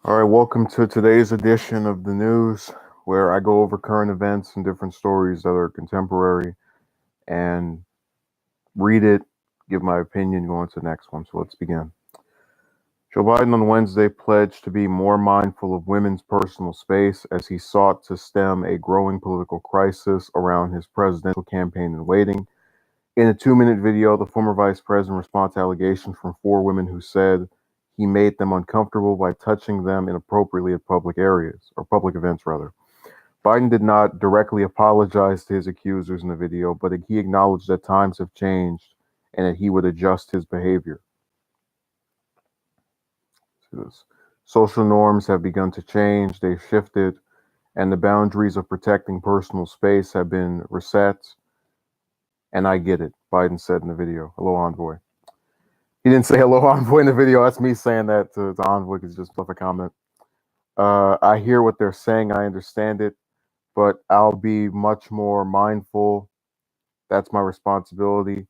All right, welcome to today's edition of the news, where I go over current events and different stories that are contemporary and read it, give my opinion, go on to the next one. So let's begin. Joe Biden on Wednesday pledged to be more mindful of women's personal space as he sought to stem a growing political crisis around his presidential campaign in waiting. In a 2-minute video, the former vice president responded to allegations from four women who said he made them uncomfortable by touching them inappropriately at public areas, or public events, rather. Biden did not directly apologize to his accusers in the video, but he acknowledged that times have changed and that he would adjust his behavior. Social norms have begun to change, they've shifted, and the boundaries of protecting personal space have been reset. And I get it, Biden said in the video. Hello, Envoy. He didn't say hello, Envoy, in the video. That's me saying that to Envoy because he just left a comment. I hear what they're saying. I understand it, but I'll be much more mindful. That's my responsibility,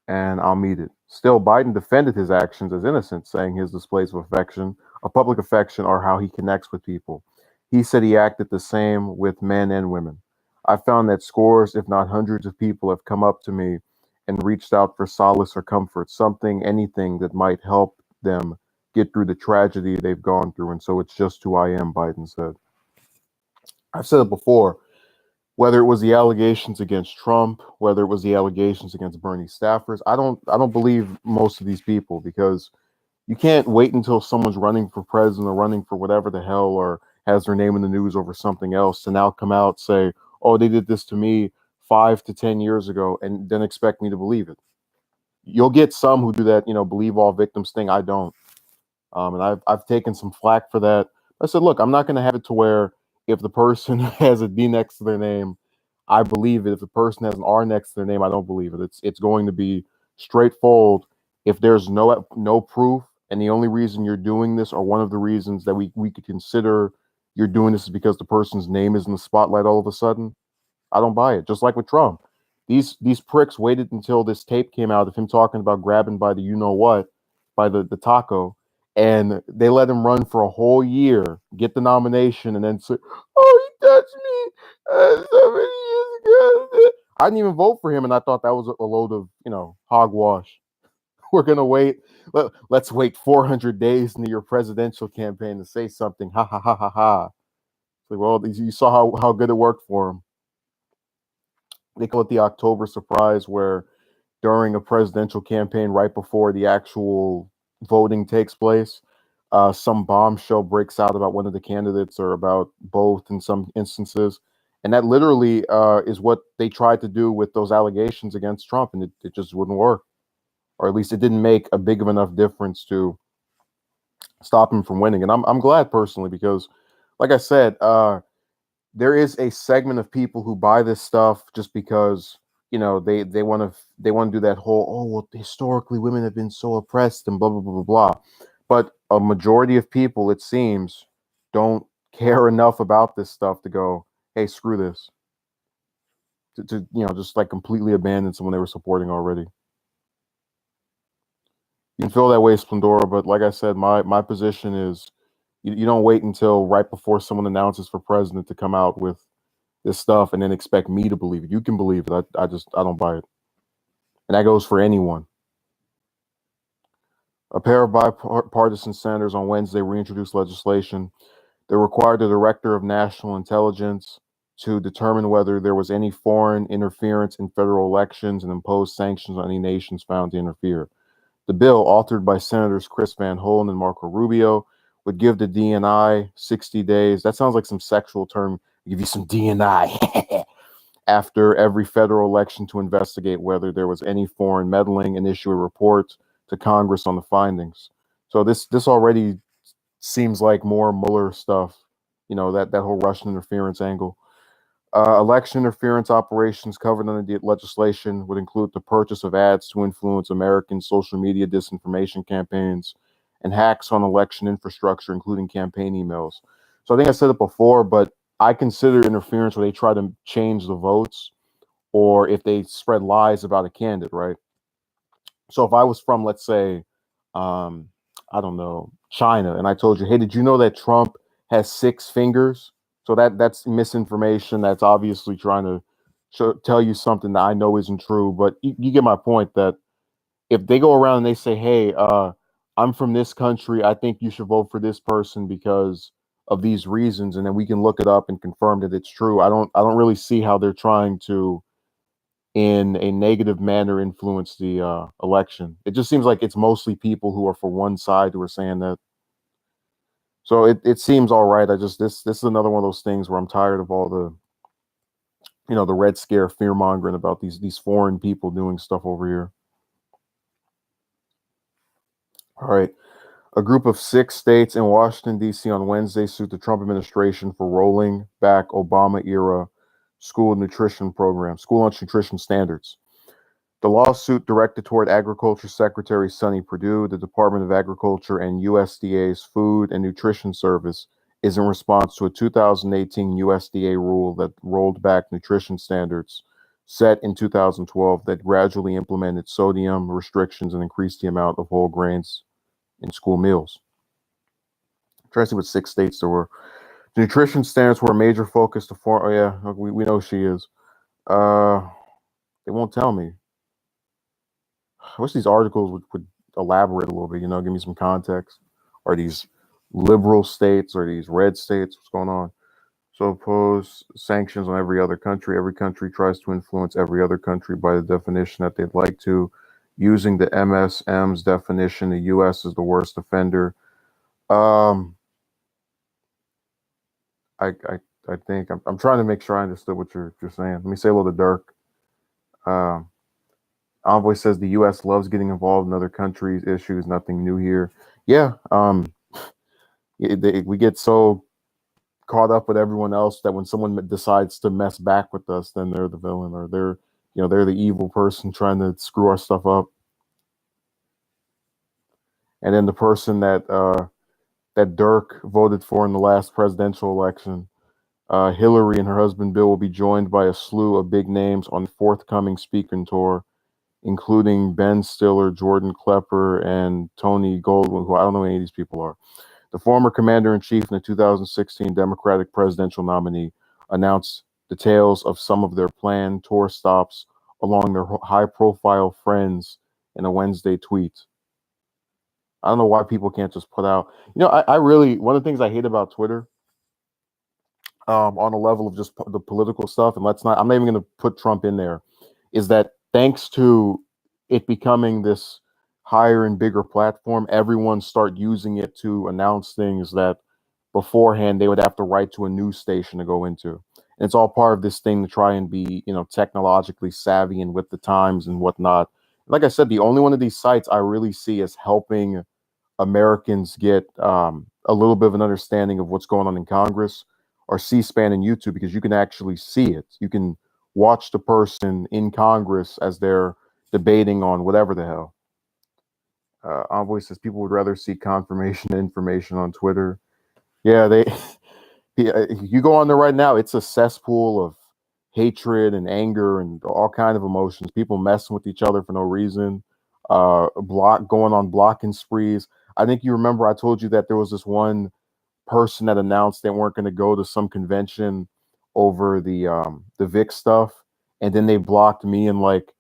and I'll meet it. Still, Biden defended his actions as innocent, saying his displays of public affection, are how he connects with people. He said he acted the same with men and women. I found that scores, if not hundreds of people have come up to me and reached out for solace or comfort, something, anything that might help them get through the tragedy they've gone through. And so it's just who I am, Biden said. I've said it before, whether it was the allegations against Trump, whether it was the allegations against Bernie staffers, I don't believe most of these people, because you can't wait until someone's running for president or running for whatever the hell, or has their name in the news over something else, to now come out, say, oh, they did this to me 5 to 10 years ago, and then expect me to believe it. You'll get some who do that, believe all victims thing. I don't. And I've taken some flack for that. I said, look, I'm not going to have it to where if the person has a D next to their name, I believe it. If the person has an R next to their name, I don't believe it. It's going to be straightforward. If there's no proof, and the only reason you're doing this, or one of the reasons that we could consider you're doing this, is because the person's name is in the spotlight all of a sudden, I don't buy it. Just like with Trump, these pricks waited until this tape came out of him talking about grabbing by the you know what, by the taco, and they let him run for a whole year, get the nomination, and then say, "Oh, he touched me so many years ago." I didn't even vote for him, and I thought that was a load of hogwash. We're gonna wait. Let's wait 400 days into your presidential campaign to say something. Ha ha ha ha ha. Like, well, you saw how good it worked for him. They call it the October surprise, where during a presidential campaign, right before the actual voting takes place, some bombshell breaks out about one of the candidates, or about both in some instances. And that literally is what they tried to do with those allegations against Trump, and it just wouldn't work. Or at least it didn't make a big of enough difference to stop him from winning. And I'm glad personally, because, like I said, there is a segment of people who buy this stuff just because they want to do that whole, oh, well, historically women have been so oppressed and blah blah blah blah blah. But a majority of people, it seems, don't care enough about this stuff to go, hey, screw this, to just like completely abandon someone they were supporting already. You can feel that way, Splendora, but like I said, my position is, you don't wait until right before someone announces for president to come out with this stuff and then expect me to believe it. You can believe it. I don't buy it. And that goes for anyone. A pair of bipartisan senators on Wednesday reintroduced legislation that required the Director of National Intelligence to determine whether there was any foreign interference in federal elections and impose sanctions on any nations found to interfere. The bill, authored by Senators Chris Van Hollen and Marco Rubio, would give the DNI 60 days. That sounds like some sexual term. Give you some DNI after every federal election to investigate whether there was any foreign meddling and issue a report to Congress on the findings. So this already seems like more Mueller stuff, that whole Russian interference angle. Election interference operations covered under the legislation would include the purchase of ads to influence American social media disinformation campaigns and hacks on election infrastructure, including campaign emails. So I think I said it before, but I consider interference where they try to change the votes, or if they spread lies about a candidate, right? So if I was from, let's say, um, I don't know, China, and I told you, hey, did you know that Trump has 6 fingers? So that's misinformation. That's obviously trying to tell you something that I know isn't true. But you get my point that if they go around and they say, hey, I'm from this country, I think you should vote for this person because of these reasons, and then we can look it up and confirm that it's true. I don't really see how they're trying to, in a negative manner, influence the election. It just seems like it's mostly people who are for one side who are saying that. So it seems all right. I just this is another one of those things where I'm tired of all the, the Red Scare fear mongering about these foreign people doing stuff over here. All right. A group of 6 states in Washington, D.C. on Wednesday sued the Trump administration for rolling back Obama-era school lunch nutrition standards. The lawsuit, directed toward Agriculture Secretary Sonny Perdue, the Department of Agriculture, and USDA's Food and Nutrition Service, is in response to a 2018 USDA rule that rolled back nutrition standards set in 2012 that gradually implemented sodium restrictions and increased the amount of whole grains in school meals. I'm trying to see what 6 states there were. The nutrition standards were a major focus to oh yeah, we know she is. They won't tell me. I wish these articles would elaborate a little bit, give me some context. Are these liberal states? Are these red states? What's going on? So oppose sanctions on every other country. Every country tries to influence every other country by the definition that they'd like to. Using the MSM's definition, the U.S. is the worst offender. I think I'm trying to make sure I understood what you're saying. Let me say a little bit dark. Envoy says the U.S. loves getting involved in other countries' issues. Nothing new here. Yeah. We get so caught up with everyone else that when someone decides to mess back with us, then they're the villain, or they're the evil person trying to screw our stuff up. And then the person that Dirk voted for in the last presidential election, Hillary and her husband Bill, will be joined by a slew of big names on the forthcoming speaking tour, including Ben Stiller, Jordan Klepper, and Tony Goldwyn, who I don't know who any of these people are. The former commander-in-chief and the 2016 Democratic presidential nominee announced details of some of their planned tour stops along their high-profile friends in a Wednesday tweet. I don't know why people can't just put out. I really, one of the things I hate about Twitter, on a level of just the political stuff, and I'm not even going to put Trump in there, is that thanks to it becoming this higher and bigger platform, everyone start using it to announce things that beforehand they would have to write to a news station to go into. And it's all part of this thing to try and be, technologically savvy and with the times and whatnot. Like I said, the only one of these sites I really see as helping Americans get a little bit of an understanding of what's going on in Congress are C-SPAN and YouTube, because you can actually see it. You can watch the person in Congress as they're debating on whatever the hell. Envoy says people would rather see confirmation and information on Twitter. Yeah, you go on there right now, it's a cesspool of hatred and anger and all kind of emotions. People messing with each other for no reason. Going on blocking sprees. I think you remember I told you that there was this one person that announced they weren't going to go to some convention over the VIX stuff, and then they blocked me and like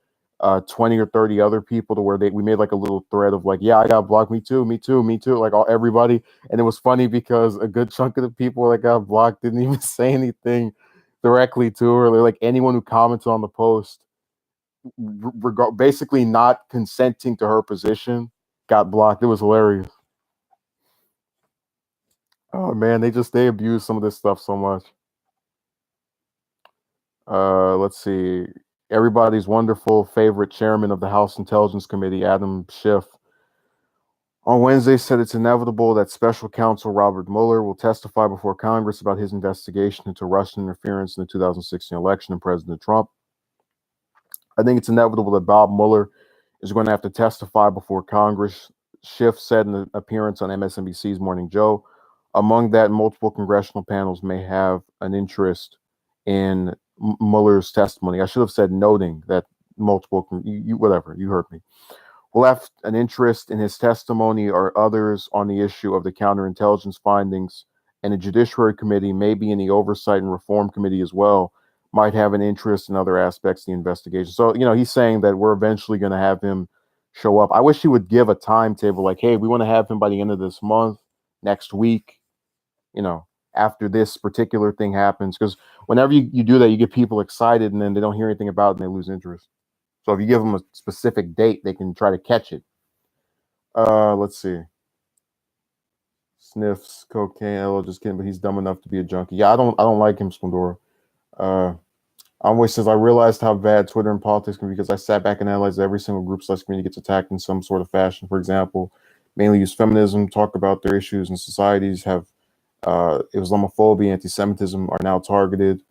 20 or 30 other people, to where we made like a little thread of like, yeah, I got blocked, me too, like everybody. And it was funny because a good chunk of the people that got blocked didn't even say anything directly to her. They're like, anyone who commented on the post, basically not consenting to her position, got blocked. It was hilarious. Oh man, they abuse some of this stuff so much. Let's see. Everybody's wonderful favorite chairman of the House Intelligence Committee, Adam Schiff, on Wednesday said it's inevitable that Special Counsel Robert Mueller will testify before Congress about his investigation into Russian interference in the 2016 election and President Trump. I think it's inevitable that Bob Mueller is going to have to testify before Congress, Schiff said in an appearance on MSNBC's Morning Joe. Among that, multiple congressional panels may have an interest in Mueller's testimony. I should have said noting that multiple, whatever, you heard me. will have an interest in his testimony or others on the issue of the counterintelligence findings, and the Judiciary Committee, maybe in the Oversight and Reform Committee as well, might have an interest in other aspects of the investigation. So, he's saying that we're eventually going to have him show up. I wish he would give a timetable like, hey, we want to have him by the end of this month, next week, after this particular thing happens. Because whenever you do that, you get people excited and then they don't hear anything about it and they lose interest. So if you give them a specific date, they can try to catch it. Let's see. Sniffs cocaine. Oh, just kidding, but he's dumb enough to be a junkie. Yeah, I don't like him, Splendora. Always says, I realized how bad Twitter and politics can be because I sat back and analyzed every single group / community gets attacked in some sort of fashion. For example, mainly use feminism, talk about their issues in societies, have Islamophobia, anti-Semitism are now targeted.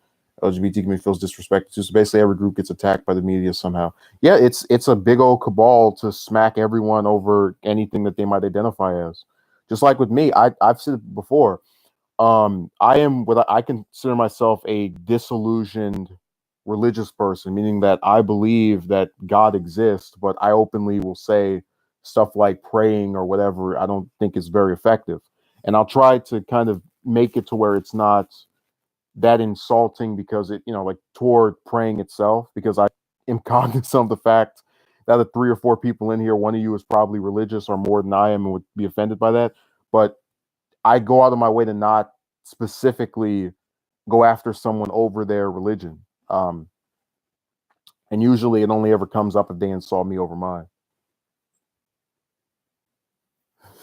LGBT community feels disrespected too. So basically every group gets attacked by the media somehow. Yeah, it's a big old cabal to smack everyone over anything that they might identify as. Just like with me, I've said it before. I consider myself a disillusioned religious person, meaning that I believe that God exists, but I openly will say stuff like praying or whatever I don't think is very effective. And I'll try to kind of make it to where it's not that insulting because it, like toward praying itself, because I am cognizant of the fact that the 3 or 4 people in here, one of you is probably religious or more than I am and would be offended by that. But I go out of my way to not specifically go after someone over their religion. And usually it only ever comes up if they insult me over mine.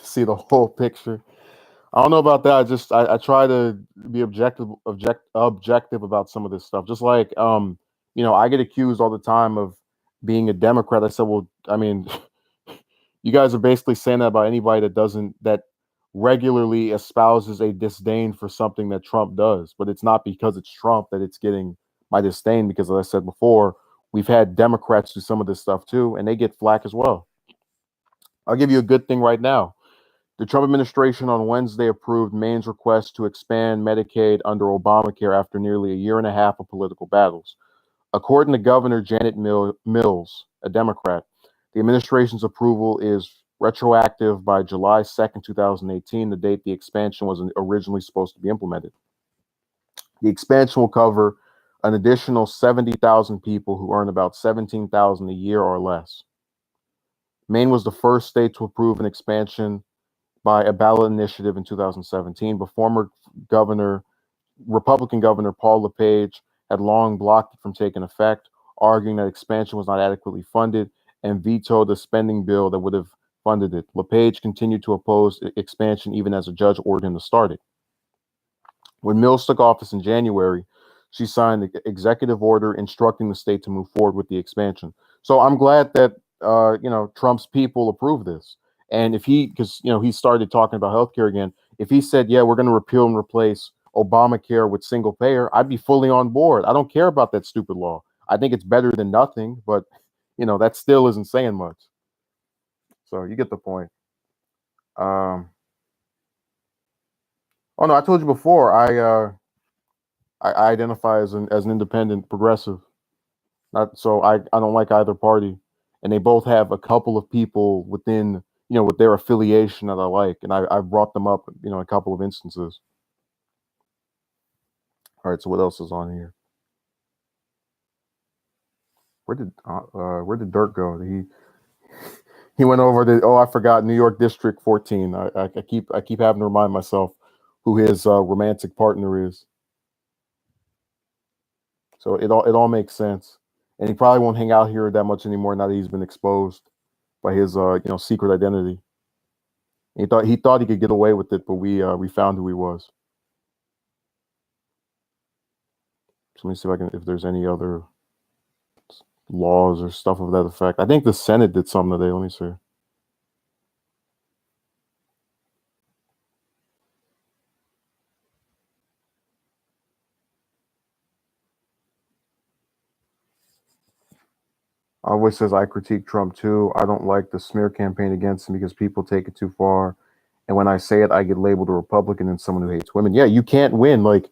See the whole picture. I don't know about that. I try to be objective about some of this stuff. Just like I get accused all the time of being a Democrat. I said, well, I mean, you guys are basically saying that about anybody that regularly espouses a disdain for something that Trump does. But it's not because it's Trump that it's getting my disdain, because as I said before, we've had Democrats do some of this stuff too, and they get flack as well. I'll give you a good thing right now. The Trump administration on Wednesday approved Maine's request to expand Medicaid under Obamacare after nearly a year and a half of political battles. According to Governor Janet Mills, a Democrat, the administration's approval is retroactive by July 2nd, 2018, the date the expansion was originally supposed to be implemented. The expansion will cover an additional 70,000 people who earn about $17,000 a year or less. Maine was the first state to approve an expansion by a ballot initiative in 2017, but former Republican Governor Paul LePage had long blocked it from taking effect, arguing that expansion was not adequately funded and vetoed a spending bill that would have funded it. LePage continued to oppose expansion even as a judge ordered him to start it. When Mills took office in January, she signed the executive order instructing the state to move forward with the expansion. So I'm glad that Trump's people approved this. And if because he started talking about healthcare again, if he said, yeah, we're going to repeal and replace Obamacare with single payer, I'd be fully on board. I don't care about that stupid law. I think it's better than nothing, but that still isn't saying much. So you get the point. Oh no, I told you before, I identify as an independent progressive. So I don't like either party, and they both have a couple of people within with their affiliation that I like, and I've brought them up a couple of instances. All right, so what else is on here? Where did Dirk go? He went over to I forgot New York District 14. I keep having to remind myself who his romantic partner is. So it all makes sense, and he probably won't hang out here that much anymore now that he's been exposed by his secret identity. He thought he could get away with it, but we found who he was. So let me see if there's any other laws or stuff of that effect. I think the Senate did something today. Let me see. Always says I critique Trump too. I don't like the smear campaign against him because people take it too far. And when I say it, I get labeled a Republican and someone who hates women. Yeah, you can't win. Like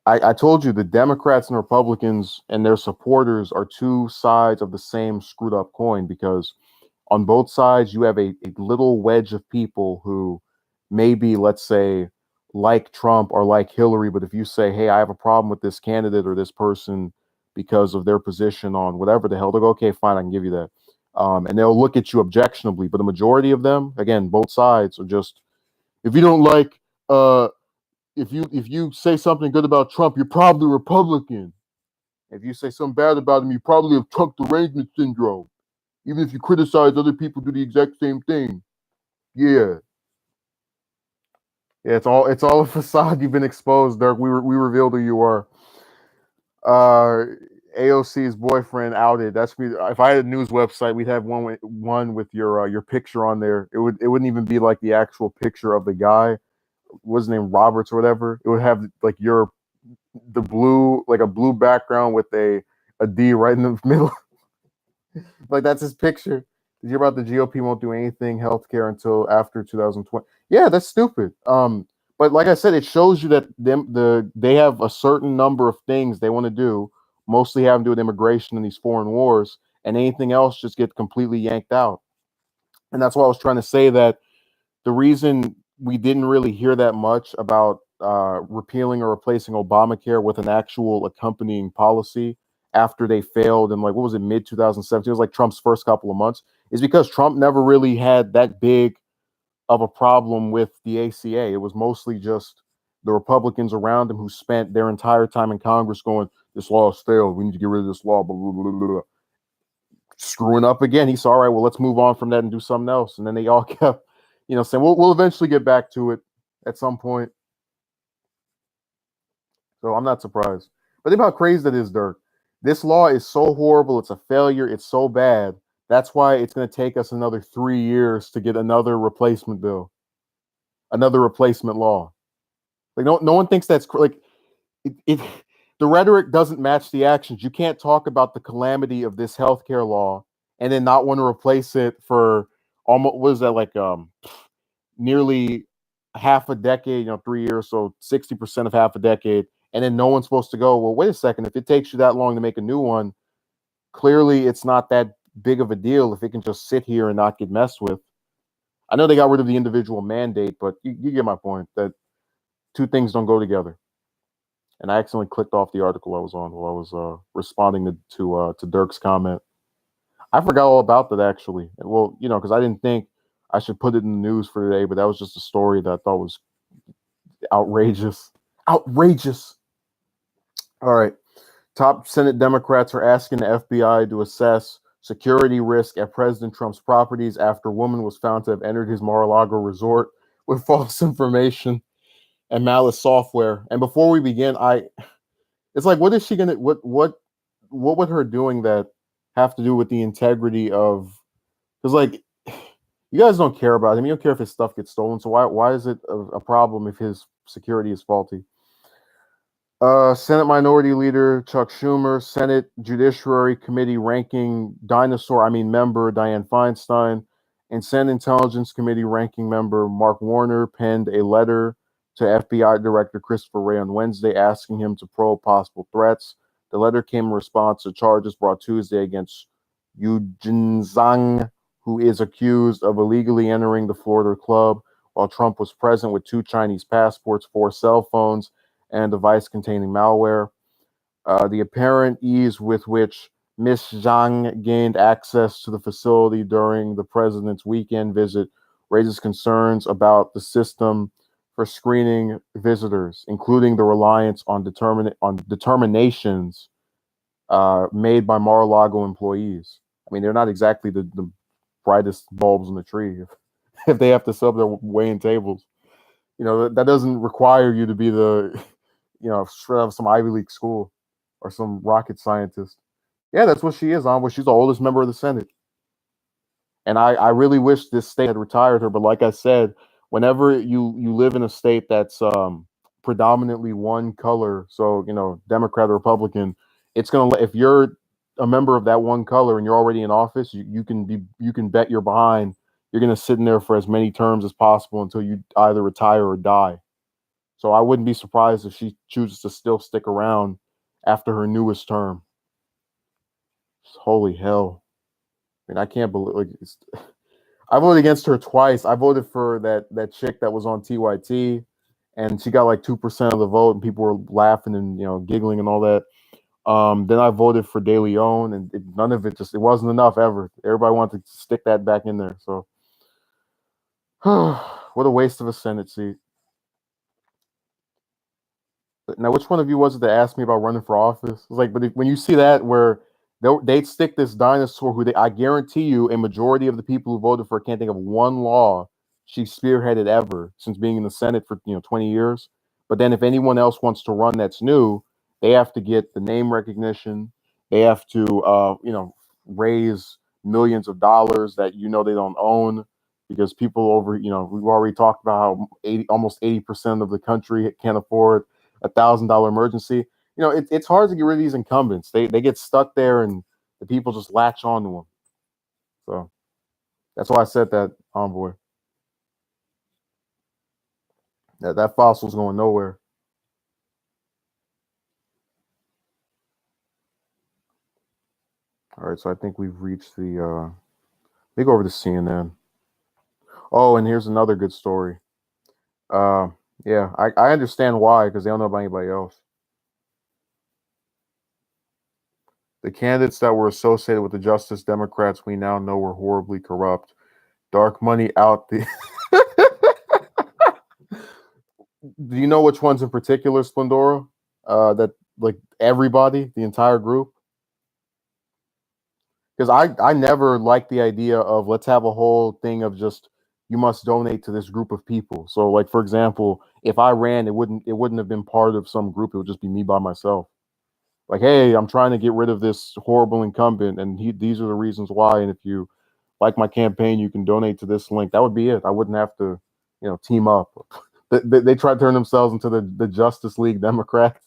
I told you, the Democrats and Republicans and their supporters are two sides of the same screwed up coin, because on both sides, you have a little wedge of people who maybe, let's say, like Trump or like Hillary, but if you say, hey, I have a problem with this candidate or this person because of their position on whatever the hell, they'll go, okay, fine, I can give you that. And they'll look at you objectionably. But the majority of them, again, both sides are just, if you don't like, if you say something good about Trump, you're probably Republican. If you say something bad about him, you probably have Trump derangement syndrome. Even if you criticize other people do the exact same thing. Yeah. Yeah, it's all a facade. You've been exposed, Dirk. We revealed who you are. AOC's boyfriend outed. That's me. If I had a news website, we'd have one with your picture on there. It wouldn't even be like the actual picture of the guy. What's his name, Roberts or whatever. It would have like the blue, like a blue background with a D right in the middle. Like that's his picture. Did you hear about the GOP won't do anything healthcare until after 2020? Yeah, that's stupid. But like I said, it shows you that they have a certain number of things they want to do, mostly having to do with immigration and these foreign wars, and anything else just gets completely yanked out. And that's why I was trying to say that the reason we didn't really hear that much about repealing or replacing Obamacare with an actual accompanying policy after they failed in, like, what was it, mid 2017? It was like Trump's first couple of months, is because Trump never really had that big of a problem with the ACA. It was mostly just the Republicans around him who spent their entire time in Congress going, this law has failed. We need to get rid of this law, blah, blah, blah, blah, blah. Screwing up again. He said, all right, well, let's move on from that and do something else. And then they all kept, saying, we'll eventually get back to it at some point. So I'm not surprised. But think about how crazy that is, Dirk. This law is so horrible. It's a failure. It's so bad. That's why it's going to take us another 3 years to get another replacement bill, another replacement law. Like no one thinks that's like it. The rhetoric doesn't match the actions. You can't talk about the calamity of this healthcare law and then not want to replace it for almost, what is that, like nearly half a decade, 3 years, so 60% of half a decade, and then no one's supposed to go, well, wait a second, if it takes you that long to make a new one, clearly it's not that big of a deal if it can just sit here and not get messed with. I know they got rid of the individual mandate, but you get my point that two things don't go together. And I accidentally clicked off the article I was on while I was responding to Dirk's comment. I forgot all about that, actually. Well, because I didn't think I should put it in the news for today, but that was just a story that I thought was outrageous. Outrageous. All right. Top Senate Democrats are asking the FBI to assess security risk at President Trump's properties after a woman was found to have entered his Mar-a-Lago resort with false information and malice software. And before we begin, it's like, what is she gonna what would her doing that have to do with the integrity of, because, like, you guys don't care about him. You don't care if his stuff gets stolen. So why is it a problem if his security is faulty? Senate Minority Leader Chuck Schumer, Senate Judiciary Committee ranking member Dianne Feinstein, and Senate Intelligence Committee ranking member Mark Warner penned a letter to FBI Director Christopher Wray on Wednesday asking him to probe possible threats. The letter came in response to charges brought Tuesday against Yujin Zhang, who is accused of illegally entering the Florida club while Trump was present with 2 Chinese passports, 4 cell phones, and a device containing malware. The apparent ease with which Ms. Zhang gained access to the facility during the president's weekend visit raises concerns about the system for screening visitors, including the reliance on determinations made by Mar-a-Lago employees. I mean, they're not exactly the brightest bulbs in the tree if they have to sub their weighing tables. That doesn't require you to be straight out of some Ivy League school or some rocket scientist. Yeah, that's what she is, she's the oldest member of the Senate. And I really wish this state had retired her. But like I said, whenever you live in a state that's predominantly one color, so, Democrat or Republican, it's going to, if you're a member of that one color and you're already in office, you can bet you're behind. You're going to sit in there for as many terms as possible until you either retire or die. So I wouldn't be surprised if she chooses to still stick around after her newest term. Holy hell. I mean, I can't believe I voted against her twice. I voted for that chick that was on TYT, and she got like 2% of the vote, and people were laughing and giggling and all that. Then I voted for De Leon, and none of it wasn't enough ever. Everybody wanted to stick that back in there. So, what a waste of a Senate seat. Now, which one of you was it that asked me about running for office? It's like, but when you see that where they'd stick this dinosaur who I guarantee you a majority of the people who voted for her can't think of one law she spearheaded ever since being in the Senate for 20 years. But then if anyone else wants to run that's new, they have to get the name recognition. They have to raise millions of dollars that they don't own because people we've already talked about how almost 80% of the country can't afford $1,000 emergency. It's hard to get rid of these incumbents. They get stuck there, and the people just latch onto them. So that's why I said that, Envoy. That fossil's going nowhere. All right, so I think we've reached the. Let me go over to CNN. Oh, and here's another good story. Yeah, I understand why, because they don't know about anybody else. The candidates that were associated with the Justice Democrats we now know were horribly corrupt. Dark money out the. Do you know which ones in particular, Splendora? That like everybody, the entire group? Because I never liked the idea of let's have a whole thing of just you must donate to this group of people. So like for example, if I ran, it wouldn't have been part of some group. It would just be me by myself. Like, hey, I'm trying to get rid of this horrible incumbent, and these are the reasons why. And if you like my campaign, you can donate to this link. That would be it. I wouldn't have to, team up. They try to turn themselves into the Justice League Democrats,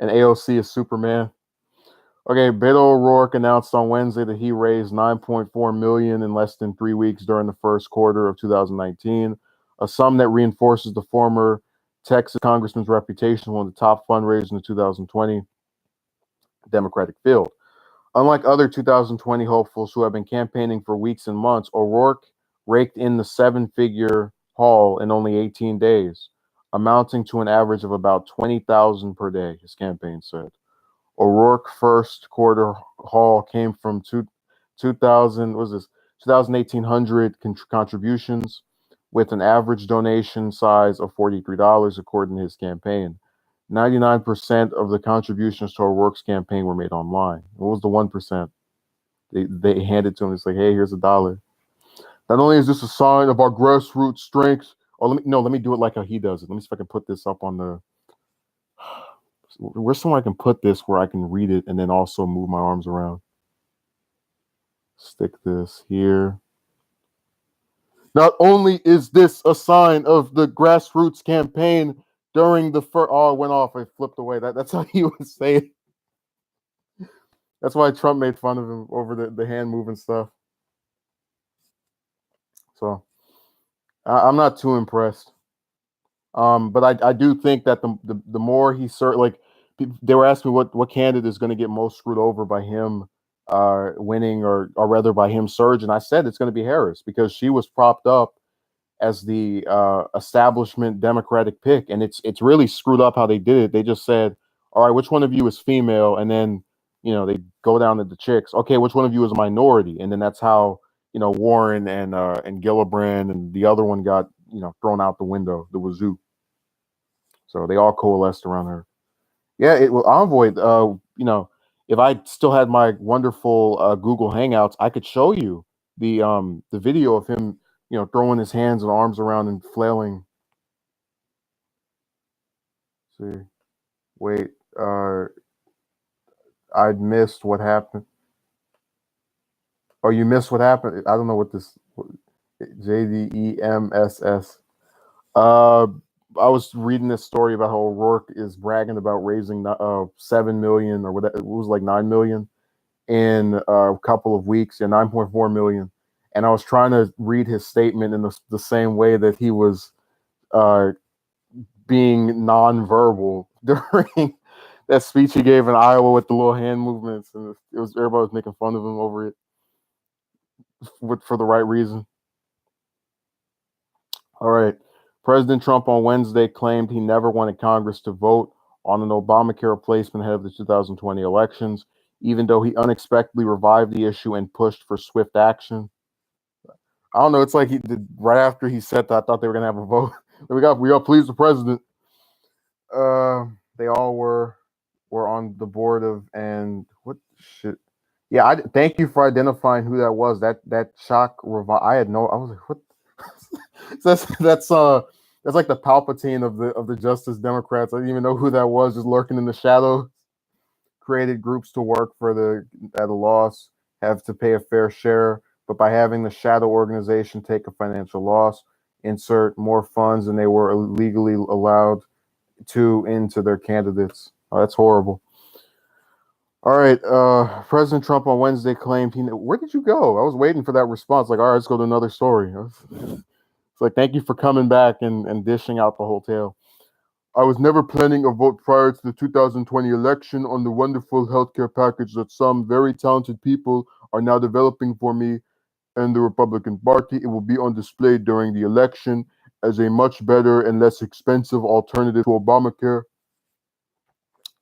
and AOC is Superman. Okay, Beto O'Rourke announced on Wednesday that he raised $9.4 million in less than 3 weeks during the first quarter of 2019, a sum that reinforces the former Texas congressman's reputation as one of the top fundraisers in the 2020 Democratic field. Unlike other 2020 hopefuls who have been campaigning for weeks and months, O'Rourke raked in the seven-figure haul in only 18 days, amounting to an average of about $20,000 per day, his campaign said. O'Rourke's first quarter haul came from 2,800 contributions, with an average donation size of $43, according to his campaign. 99% of the contributions to O'Rourke's campaign were made online. What was the 1%? They handed to him. It's like, hey, here's $1. Not only is this a sign of our grassroots strength, let me do it like how he does it. Let me see if I can put this up on the. Where's somewhere I can put this where I can read it and then also move my arms around? Stick this here. Not only is this a sign of the grassroots campaign during the first. Oh, it went off. I flipped away. That's how he would say it. That's why Trump made fun of him over the hand moving stuff. So I'm not too impressed. But I do think that the more he they were asking me what candidate is going to get most screwed over by him winning or rather by him surging. I said it's going to be Harris because she was propped up as the establishment Democratic pick, and it's really screwed up how they did it. They just said, all right, which one of you is female, and then they go down to the chicks. Okay, which one of you is a minority, and then that's how Warren and Gillibrand and the other one got thrown out the window, the wazoo. So they all coalesced around her. Yeah, Envoy. If I still had my wonderful Google Hangouts, I could show you the video of him, throwing his hands and arms around and flailing. Let's see, wait, I missed what happened. Oh, you missed what happened. I don't know what this JDEMSS. I was reading this story about how O'Rourke is bragging about raising 7 million or whatever. It was like 9 million in a couple of weeks, 9.4 million. And I was trying to read his statement in the same way that he was being nonverbal during that speech he gave in Iowa with the little hand movements, and everybody was making fun of him over it. for the right reason. All right. President Trump on Wednesday claimed he never wanted Congress to vote on an Obamacare replacement ahead of the 2020 elections, even though he unexpectedly revived the issue and pushed for swift action. I don't know. It's like he did right after he said that. I thought they were gonna have a vote. we got please the president. They all were on the board of, and what shit. Yeah, thank you for identifying who that was. That shock revive. I was like, what? That's like the Palpatine of the Justice Democrats. I didn't even know who that was, just lurking in the shadows. Created groups to work for at a loss, have to pay a fair share, but by having the shadow organization take a financial loss, insert more funds than they were legally allowed to into their candidates. Oh, that's horrible. All right. President Trump on Wednesday claimed where did you go? I was waiting for that response. Like, all right, let's go to another story. It's like, thank you for coming back and dishing out the whole tale. I was never planning a vote prior to the 2020 election on the wonderful healthcare package that some very talented people are now developing for me and the Republican Party. It will be on display during the election as a much better and less expensive alternative to Obamacare.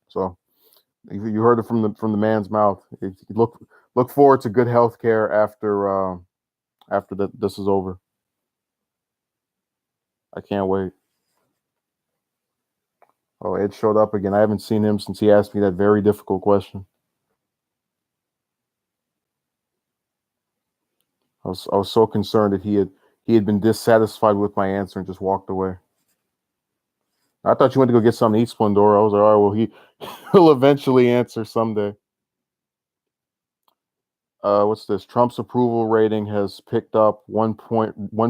So you heard it from the man's mouth. Look forward to good health care after this is over. I can't wait. Oh, Ed showed up again. I haven't seen him since he asked me that very difficult question. I was so concerned that he had been dissatisfied with my answer and just walked away. I thought you went to go get something to eat, Splendor. I was like, all right, well, he'll eventually answer someday. What's this? Trump's approval rating has picked up 1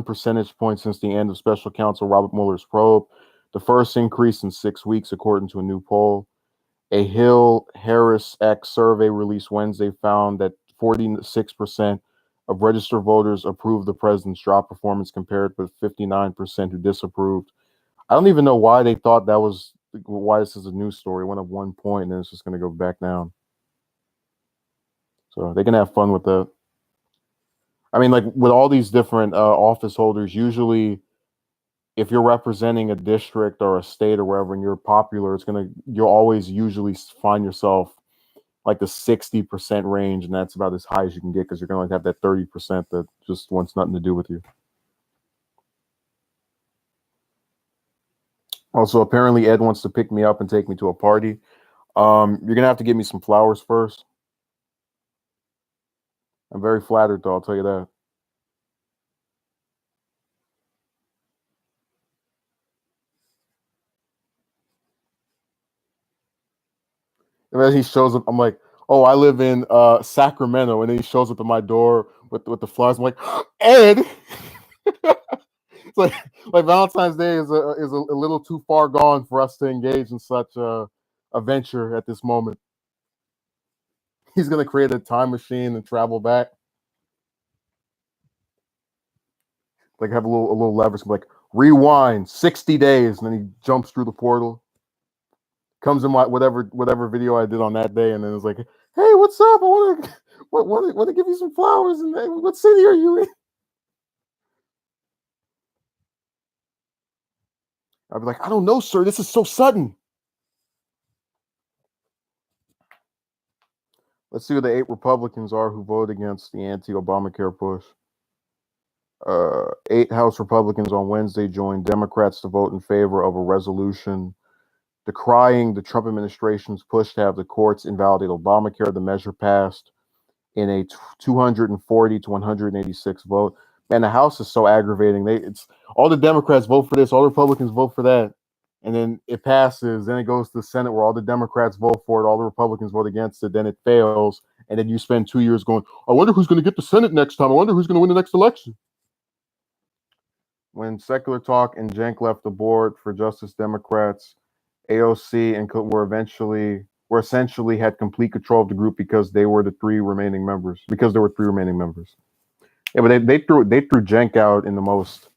percentage point since the end of special counsel Robert Mueller's probe, the first increase in 6 weeks, according to a new poll. A Hill Harris X survey released Wednesday found that 46% of registered voters approved the president's job performance, compared with 59% who disapproved. I don't even know why they thought why this is a news story. It went up 1 point and then it's just going to go back down. So they can have fun with that. I mean, like with all these different office holders, usually if you're representing a district or a state or wherever and you're popular, you'll always usually find yourself like the 60% range, and that's about as high as you can get because you're going to have that 30% that just wants nothing to do with you. Also, apparently Ed wants to pick me up and take me to a party. You're going to have to give me some flowers first. I'm very flattered, though, I'll tell you that. And then he shows up, I'm like, oh, I live in Sacramento, and then he shows up at my door with the flowers. I'm like, Ed! It's like Valentine's Day is a little too far gone for us to engage in such a venture at this moment. He's going to create a time machine and travel back. Like have a little leverage, like rewind 60 days, and then he jumps through the portal. Comes in my whatever video I did on that day, and then it's like, hey, what's up? I want to give you some flowers. And what city are you in? I'd be like, I don't know, sir. This is so sudden. Let's see who the 8 Republicans are who voted against the anti-Obamacare push. 8 House Republicans on Wednesday joined Democrats to vote in favor of a resolution decrying the Trump administration's push to have the courts invalidate Obamacare. The measure passed in a 240 to 186 vote. Man, the House is so aggravating. It's all the Democrats vote for this, all the Republicans vote for that, and then it passes. Then it goes to the Senate where all the Democrats vote for it, all the Republicans vote against it. Then it fails, and then you spend 2 years going, I wonder who's going to get the Senate next time. I wonder who's going to win the next election. When Secular Talk and Cenk left the board for Justice Democrats, AOC and were essentially had complete control of the group because they were the 3 remaining members. Yeah, but they threw Cenk out in the most.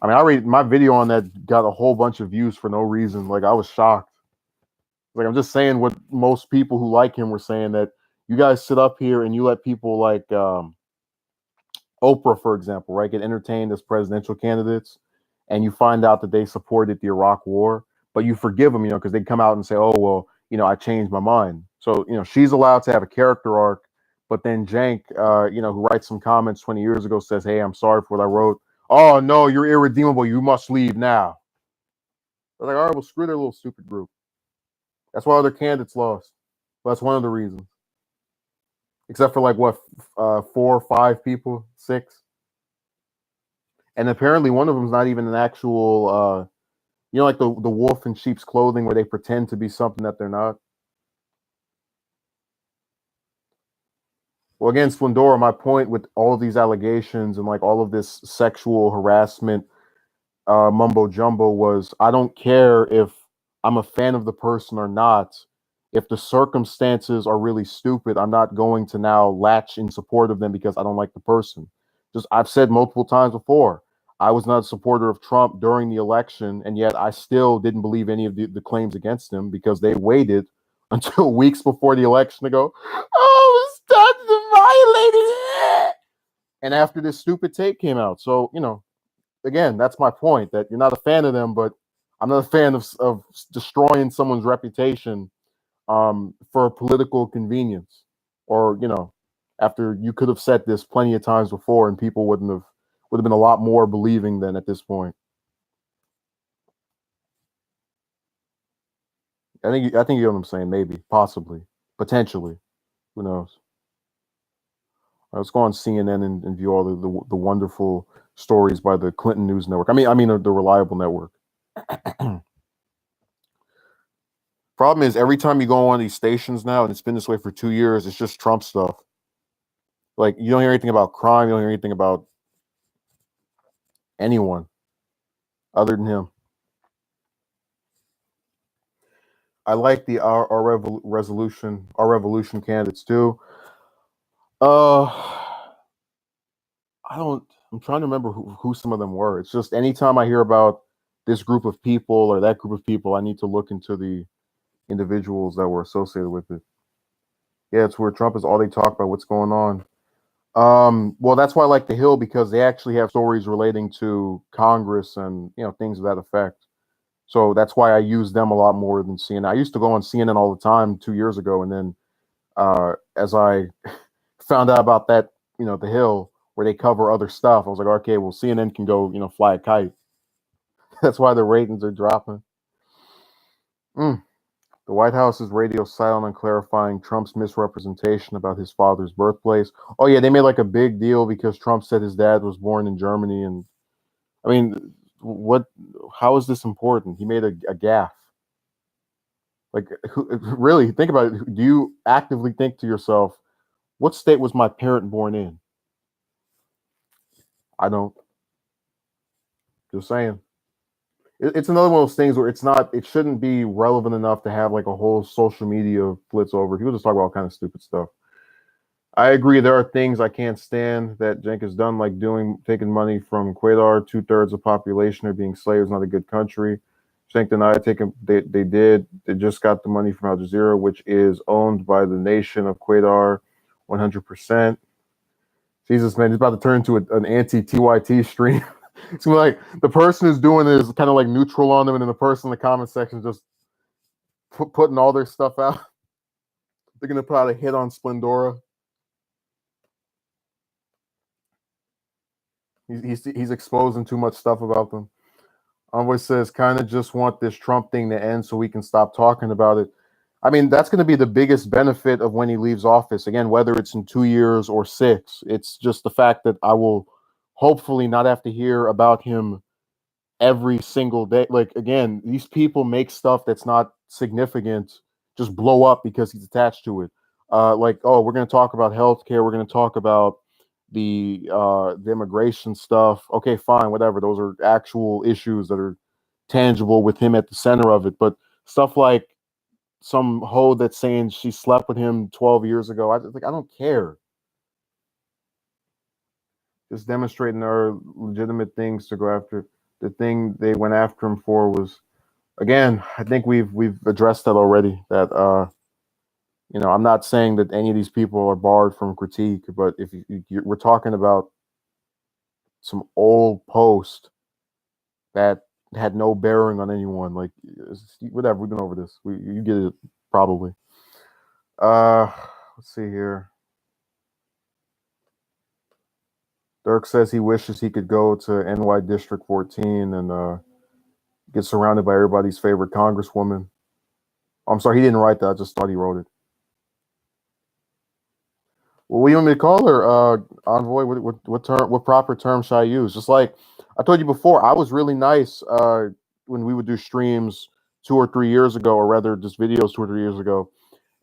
I mean, my video on that got a whole bunch of views for no reason. Like, I was shocked. Like, I'm just saying what most people who like him were saying, that you guys sit up here and you let people like Oprah, for example, right, get entertained as presidential candidates, and you find out that they supported the Iraq War, but you forgive them, because they come out and say, "Oh, well, I changed my mind." So, she's allowed to have a character arc, but then Cenk, who writes some comments 20 years ago, says, "Hey, I'm sorry for what I wrote. Oh no, you're irredeemable. You must leave now." They're like, all right, well, screw their little stupid group. That's why other candidates lost. Well, that's one of the reasons. Except for like what, 4 or 5 people, 6, and apparently one of them is not even an actual, like the wolf in sheep's clothing, where they pretend to be something that they're not. Well, again, Splendora, my point with all of these allegations and like all of this sexual harassment mumbo jumbo was, I don't care if I'm a fan of the person or not. If the circumstances are really stupid, I'm not going to now latch in support of them because I don't like the person. Just, I've said multiple times before, I was not a supporter of Trump during the election, and yet I still didn't believe any of the claims against him because they waited until weeks before the election to go, "Oh, stop the violating," and after this stupid tape came out. So, again, that's my point, that you're not a fan of them, but I'm not a fan of destroying someone's reputation for political convenience, or after you could have said this plenty of times before, and people would have been a lot more believing than at this point. I think you know what I'm saying. Maybe, possibly, potentially, who knows? All right, let's go on CNN and view all the wonderful stories by the Clinton News Network. I mean the Reliable Network. Problem is, every time you go on one of these stations now, and it's been this way for 2 years, it's just Trump stuff. Like, you don't hear anything about crime. You don't hear anything about anyone other than him. I like the our revolution candidates too. I'm trying to remember who some of them were. It's just anytime I hear about this group of people or that group of people, I need to look into the individuals that were associated with it. Yeah, it's where Trump is all they talk about, what's going on. Well, that's why I like The Hill, because they actually have stories relating to Congress and things of that effect. So that's why I use them a lot more than CNN. I used to go on CNN all the time 2 years ago, and then as I found out about that, The Hill, where they cover other stuff, I was like, okay, well, CNN can go, fly a kite. That's why the ratings are dropping. The White House is radio silent on clarifying Trump's misrepresentation about his father's birthplace. Oh yeah, they made like a big deal because Trump said his dad was born in Germany, and I mean, what? How is this important? He made a gaffe. Like, really, think about it. Do you actively think to yourself, what state was my parent born in? I don't. Just saying. It's another one of those things where it shouldn't be relevant enough to have like a whole social media blitz over. People just talk about all kind of stupid stuff. I agree. There are things I can't stand that Cenk has done, like taking money from Quaidar. 2/3 of population are being slaves. Not a good country. Cenk denied taking. They did. They just got the money from Al Jazeera, which is owned by the nation of Quaidar, 100%. Jesus, man, he's about to turn into an anti-TYT stream. It's gonna be like the person who's doing it is kind of like neutral on them, and then the person in the comment section just putting all their stuff out. They're gonna put out a hit on Splendora. He's exposing too much stuff about them. Envoy says, kind of just want this Trump thing to end so we can stop talking about it. I mean, that's going to be the biggest benefit of when he leaves office. Again, whether it's in 2 years or 6, it's just the fact that I will hopefully not have to hear about him every single day. Like, again, these people make stuff that's not significant just blow up because he's attached to it. Like, oh, we're going to talk about healthcare. We're going to talk about the immigration stuff. Okay, fine, whatever. Those are actual issues that are tangible with him at the center of it. But stuff like some hoe that's saying she slept with him 12 years ago, I don't care. Just demonstrating there are legitimate things to go after. The thing they went after him for was, again, I think we've addressed that already. That I'm not saying that any of these people are barred from critique, but if we're talking about some old post that had no bearing on anyone. Like, whatever, we've been over this. You get it probably. Let's see here. Dirk says he wishes he could go to NY District 14 and get surrounded by everybody's favorite congresswoman. I'm sorry, he didn't write that. I just thought he wrote it. Well, what do you want me to call her, Envoy? What proper term should I use? Just like I told you before, I was really nice when we would do streams 2 or 3 years ago, or rather, just videos 2 or 3 years ago,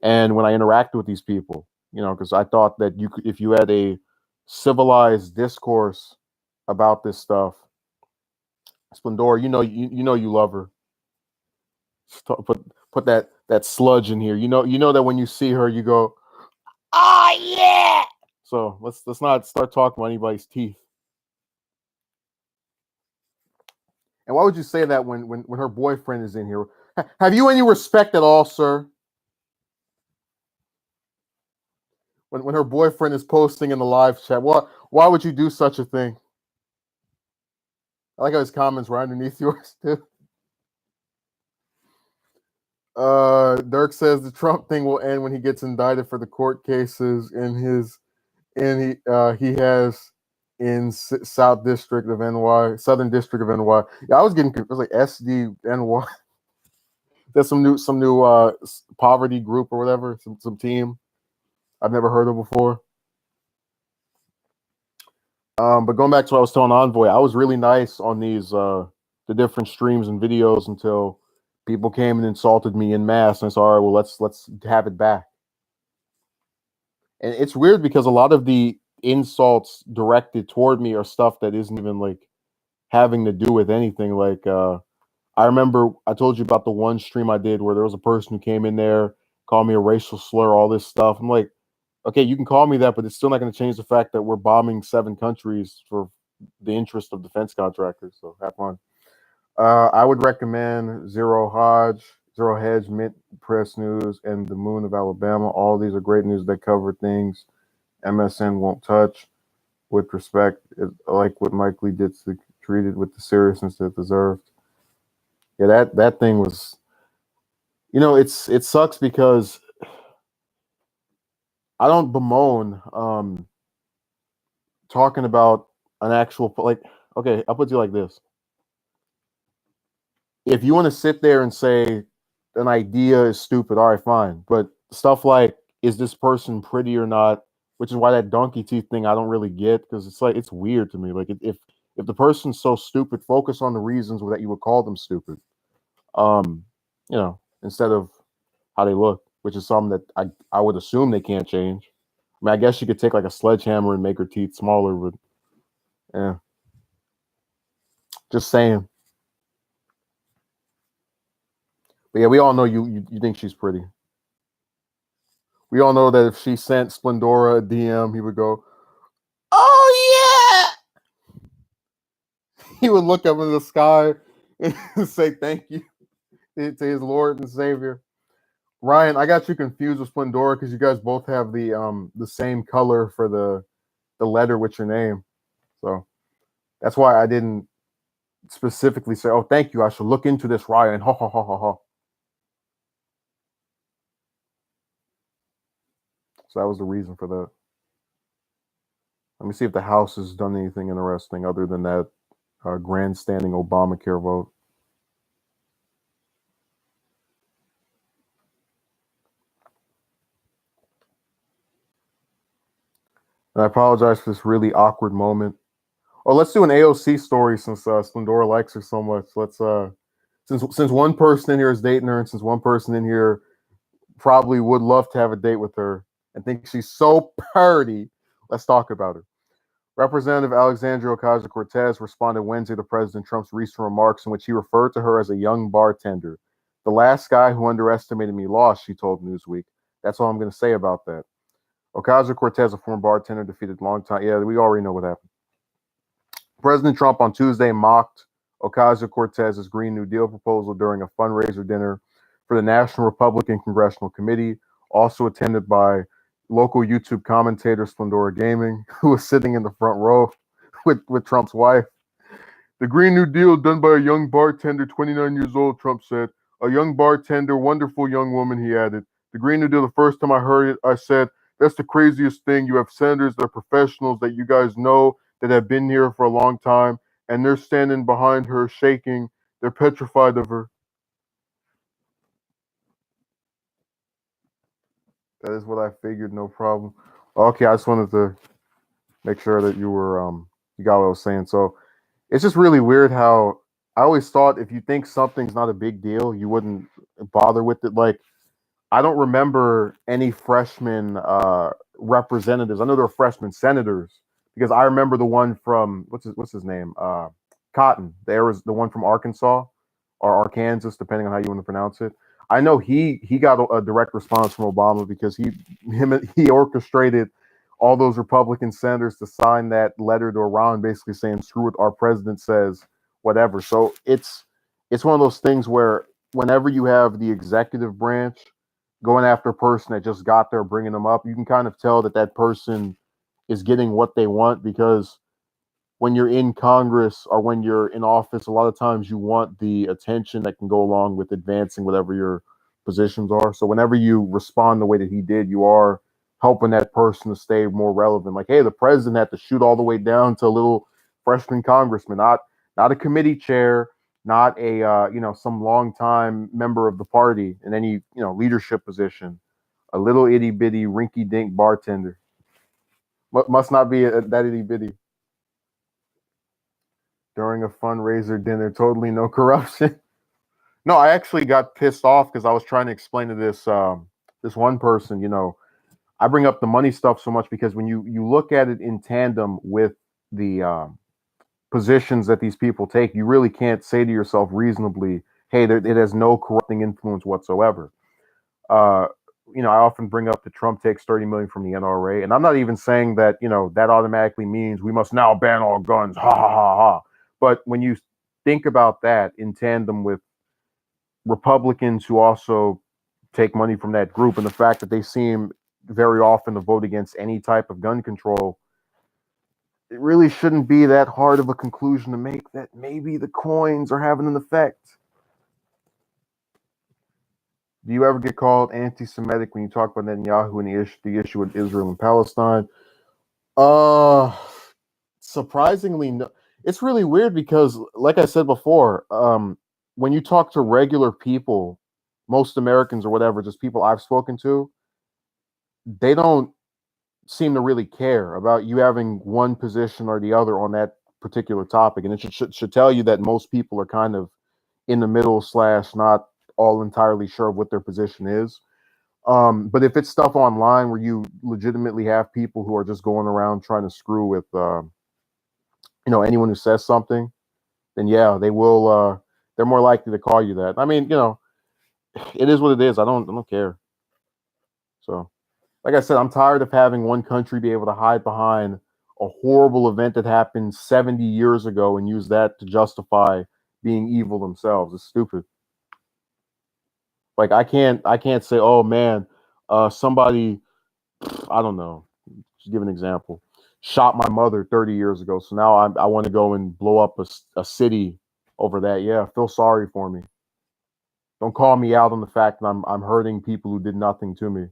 and when I interacted with these people, because I thought that if you had a civilized discourse about this stuff, Splendora, you love her. Put that sludge in here. You know that when you see her, you go, oh yeah. So let's not start talking about anybody's teeth. And why would you say that when her boyfriend is in here? Have you any respect at all, sir? When her boyfriend is posting in the live chat, why would you do such a thing? I like how his comments were underneath yours too. Dirk says the Trump thing will end when he gets indicted for the court cases he has in South District of NY, Southern District of NY. Yeah, I was getting confused. It was like SDNY. There's some new poverty group or whatever, some team I've never heard of before. But going back to what I was telling Envoy, I was really nice on these the different streams and videos until people came and insulted me en masse, and I said, all right, well, let's have it back. And it's weird because a lot of the insults directed toward me are stuff that isn't even like having to do with anything. Like I remember I told you about the one stream I did where there was a person who came in there, called me a racial slur, all this stuff. I'm like, okay, you can call me that, but it's still not going to change the fact that we're bombing 7 countries for the interest of defense contractors. So have fun. I would recommend Zero Hedge, Mint Press News, and The Moon of Alabama. All these are great news that cover things MSN won't touch. With respect, I like what Mike Lee did to treat it with the seriousness that it deserved. Yeah, that thing was, it sucks because I don't bemoan talking about an actual, like, okay, I'll put it like this. If you want to sit there and say an idea is stupid, all right, fine. But stuff like, is this person pretty or not? Which is why that donkey teeth thing I don't really get, because it's like, it's weird to me. Like, if the person's so stupid, focus on the reasons that you would call them stupid. Instead of how they look, which is something that I would assume they can't change. I mean, I guess you could take like a sledgehammer and make her teeth smaller, but yeah. Just saying. But yeah, we all know you think she's pretty. We all know that if she sent Splendora a DM, he would go, oh yeah. He would look up in the sky and say thank you to his Lord and Savior. Ryan, I got you confused with Splendora because you guys both have the same color for the letter with your name. So that's why I didn't specifically say, oh, thank you, I should look into this, Ryan. Ha ha ha ha ha. So that was the reason for that. Let me see if the House has done anything interesting other than that grandstanding Obamacare vote. And I apologize for this really awkward moment. Oh, let's do an AOC story since Splendora likes her so much. Let's since one person in here is dating her, and since one person in here probably would love to have a date with her and think she's so pretty, let's talk about her. Representative Alexandria Ocasio-Cortez responded Wednesday to President Trump's recent remarks in which he referred to her as a young bartender. The last guy who underestimated me lost, she told Newsweek. That's all I'm going to say about that. Ocasio-Cortez, a former bartender, defeated longtime. Yeah, we already know what happened. President Trump on Tuesday mocked Ocasio-Cortez's Green New Deal proposal during a fundraiser dinner for the National Republican Congressional Committee, also attended by local YouTube commentator Splendora Gaming, who was sitting in the front row with Trump's wife. The Green New Deal done by a young bartender, 29 years old, Trump said. A young bartender, wonderful young woman, he added. The Green New Deal, the first time I heard it, I said, that's the craziest thing. You have senators that are professionals that you guys know that have been here for a long time, and they're standing behind her shaking. They're petrified of her. That is what I figured, no problem. Okay, I just wanted to make sure that you got what I was saying. So it's just really weird how I always thought if you think something's not a big deal, you wouldn't bother with it. Like I don't remember any freshman representatives. I know there were freshman senators because I remember the one from what's his name? Cotton. There was the one from Arkansas or Arkansas, depending on how you want to pronounce it. I know he got a direct response from Obama because he orchestrated all those Republican senators to sign that letter to Iran, basically saying screw what our president says, whatever. So it's one of those things where whenever you have the executive branch going after a person that just got there, bringing them up, you can kind of tell that that person is getting what they want because when you're in Congress or when you're in office, a lot of times you want the attention that can go along with advancing whatever your positions are. So whenever you respond the way that he did, you are helping that person to stay more relevant. Like, hey, the president had to shoot all the way down to a little freshman congressman, not a committee chair, not a some longtime member of the party in any leadership position, a little itty bitty rinky dink bartender. Must not be that itty bitty. During a fundraiser dinner, totally no corruption. No, I actually got pissed off because I was trying to explain to this one person, I bring up the money stuff so much because when you look at it in tandem with the positions that these people take, you really can't say to yourself reasonably, hey, it has no corrupting influence whatsoever. Uh, I often bring up that Trump takes 30 million from the NRA, and I'm not even saying that that automatically means we must now ban all guns. Ha ha ha ha. But when you think about that in tandem with Republicans who also take money from that group, and the fact that they seem very often to vote against any type of gun control, it really shouldn't be that hard of a conclusion to make that maybe the coins are having an effect. Do you ever get called anti-Semitic when you talk about Netanyahu and the issue with Israel and Palestine? Uh, Surprisingly, no. It's really weird because, like I said before, when you talk to regular people, most Americans or whatever, just people I've spoken to, they don't seem to really care about you having one position or the other on that particular topic, and it should tell you that most people are kind of in the middle slash not all entirely sure of what their position is. But if it's stuff online where you legitimately have people who are just going around trying to screw with anyone who says something, then yeah, they will. They're more likely to call you that. I mean, it is what it is. I don't care. So, like I said, I'm tired of having one country be able to hide behind a horrible event that happened 70 years ago and use that to justify being evil themselves. It's stupid. Like I can't say, oh man, somebody, I don't know, just give an example, shot my mother 30 years ago. So now I want to go and blow up a city over that. Yeah, feel sorry for me. Don't call me out on the fact that I'm hurting people who did nothing to me,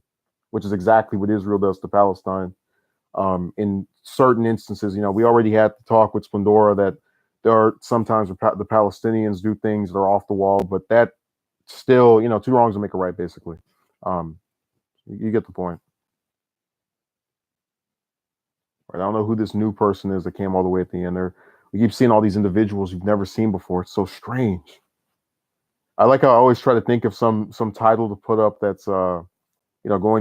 which is exactly what Israel does to Palestine. In certain instances, we already had to talk with Splendora that there are sometimes the Palestinians do things that are off the wall, but that still, two wrongs will make a right, basically. Um, you get the point. Right? I don't know who this new person is that came all the way at the end there. We keep seeing all these individuals you've never seen before. It's so strange. I like how I always try to think of some title to put up that's going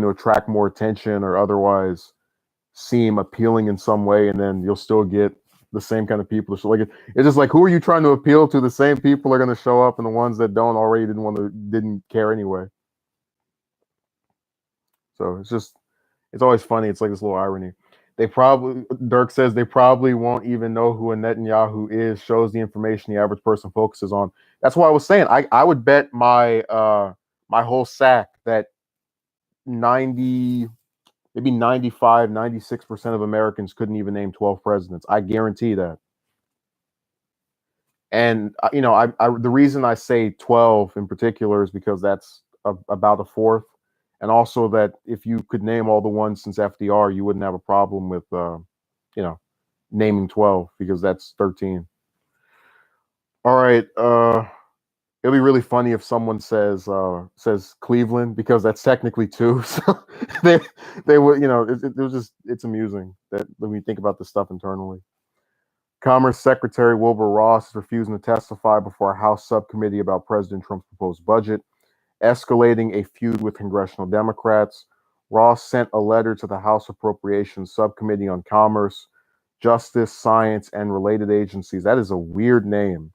to attract more attention or otherwise seem appealing in some way, and then you'll still get the same kind of people. So like it's just like, who are you trying to appeal to? The same people are going to show up, and the ones that don't already didn't care anyway. So it's always funny. It's like this little irony. Dirk says they probably won't even know who a Netanyahu is. Shows the information the average person focuses on. That's why I was saying I would bet my my whole sack that 90, maybe 95, 96% of Americans couldn't even name 12 presidents. I guarantee that. And the reason I say 12 in particular is because that's about a fourth, and also that if you could name all the ones since FDR, you wouldn't have a problem with naming 12 because that's 13. All right, it'll be really funny if someone says Cleveland because that's technically two. So they would it's amusing that when we think about this stuff internally. Commerce Secretary Wilbur Ross is refusing to testify before a House subcommittee about President Trump's proposed budget, escalating a feud with congressional Democrats. Ross sent a letter to the House Appropriations Subcommittee on Commerce, Justice, Science, and Related Agencies. That is a weird name.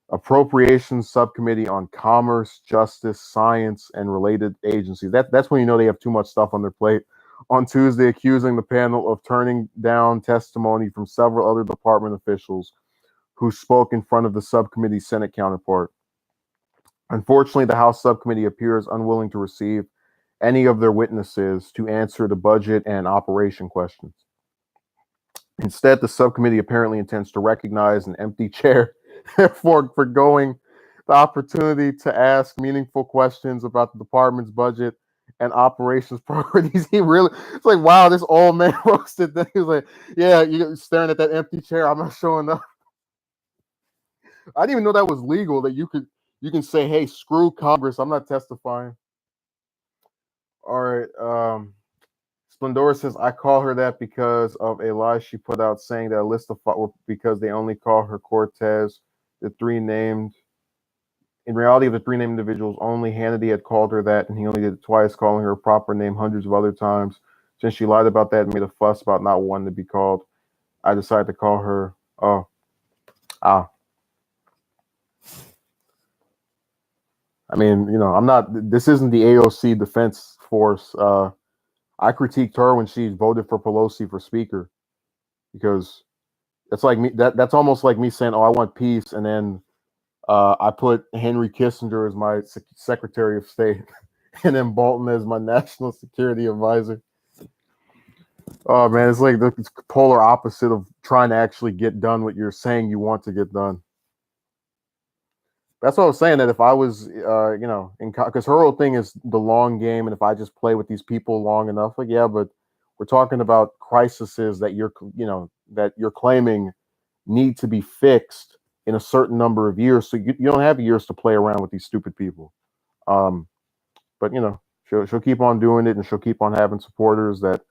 Appropriations Subcommittee on Commerce, Justice, Science, and Related Agencies. That's when you know they have too much stuff on their plate. On Tuesday, accusing the panel of turning down testimony from several other department officials who spoke in front of the subcommittee's Senate counterpart. Unfortunately, the House subcommittee appears unwilling to receive any of their witnesses to answer the budget and operation questions. Instead, the subcommittee apparently intends to recognize an empty chair for forgoing the opportunity to ask meaningful questions about the department's budget and operations priorities. It's like, wow, this old man roasted. He was like, yeah, you're staring at that empty chair. I'm not showing up. I didn't even know that was legal, that you can say, hey, screw Congress, I'm not testifying. All right. Splendora says, I call her that because of a lie she put out saying that a list of because they only call her Cortez. The three named, in reality, of the three named individuals, only Hannity had called her that, and he only did it twice, calling her a proper name hundreds of other times. Since she lied about that and made a fuss about not wanting to be called, I decided to call her. I mean, I'm not. This isn't the AOC Defense Force. I critiqued her when she voted for Pelosi for Speaker, because it's like me. That's almost like me saying, "Oh, I want peace," and then I put Henry Kissinger as my Secretary of State, and then Bolton as my National Security Advisor. Oh man, it's like the polar opposite of trying to actually get done what you're saying you want to get done. That's what I was saying, that if I was, because her whole thing is the long game, and if I just play with these people long enough, like, yeah, but we're talking about crises that you're claiming need to be fixed in a certain number of years, so you don't have years to play around with these stupid people. But she'll keep on doing it, and she'll keep on having supporters that,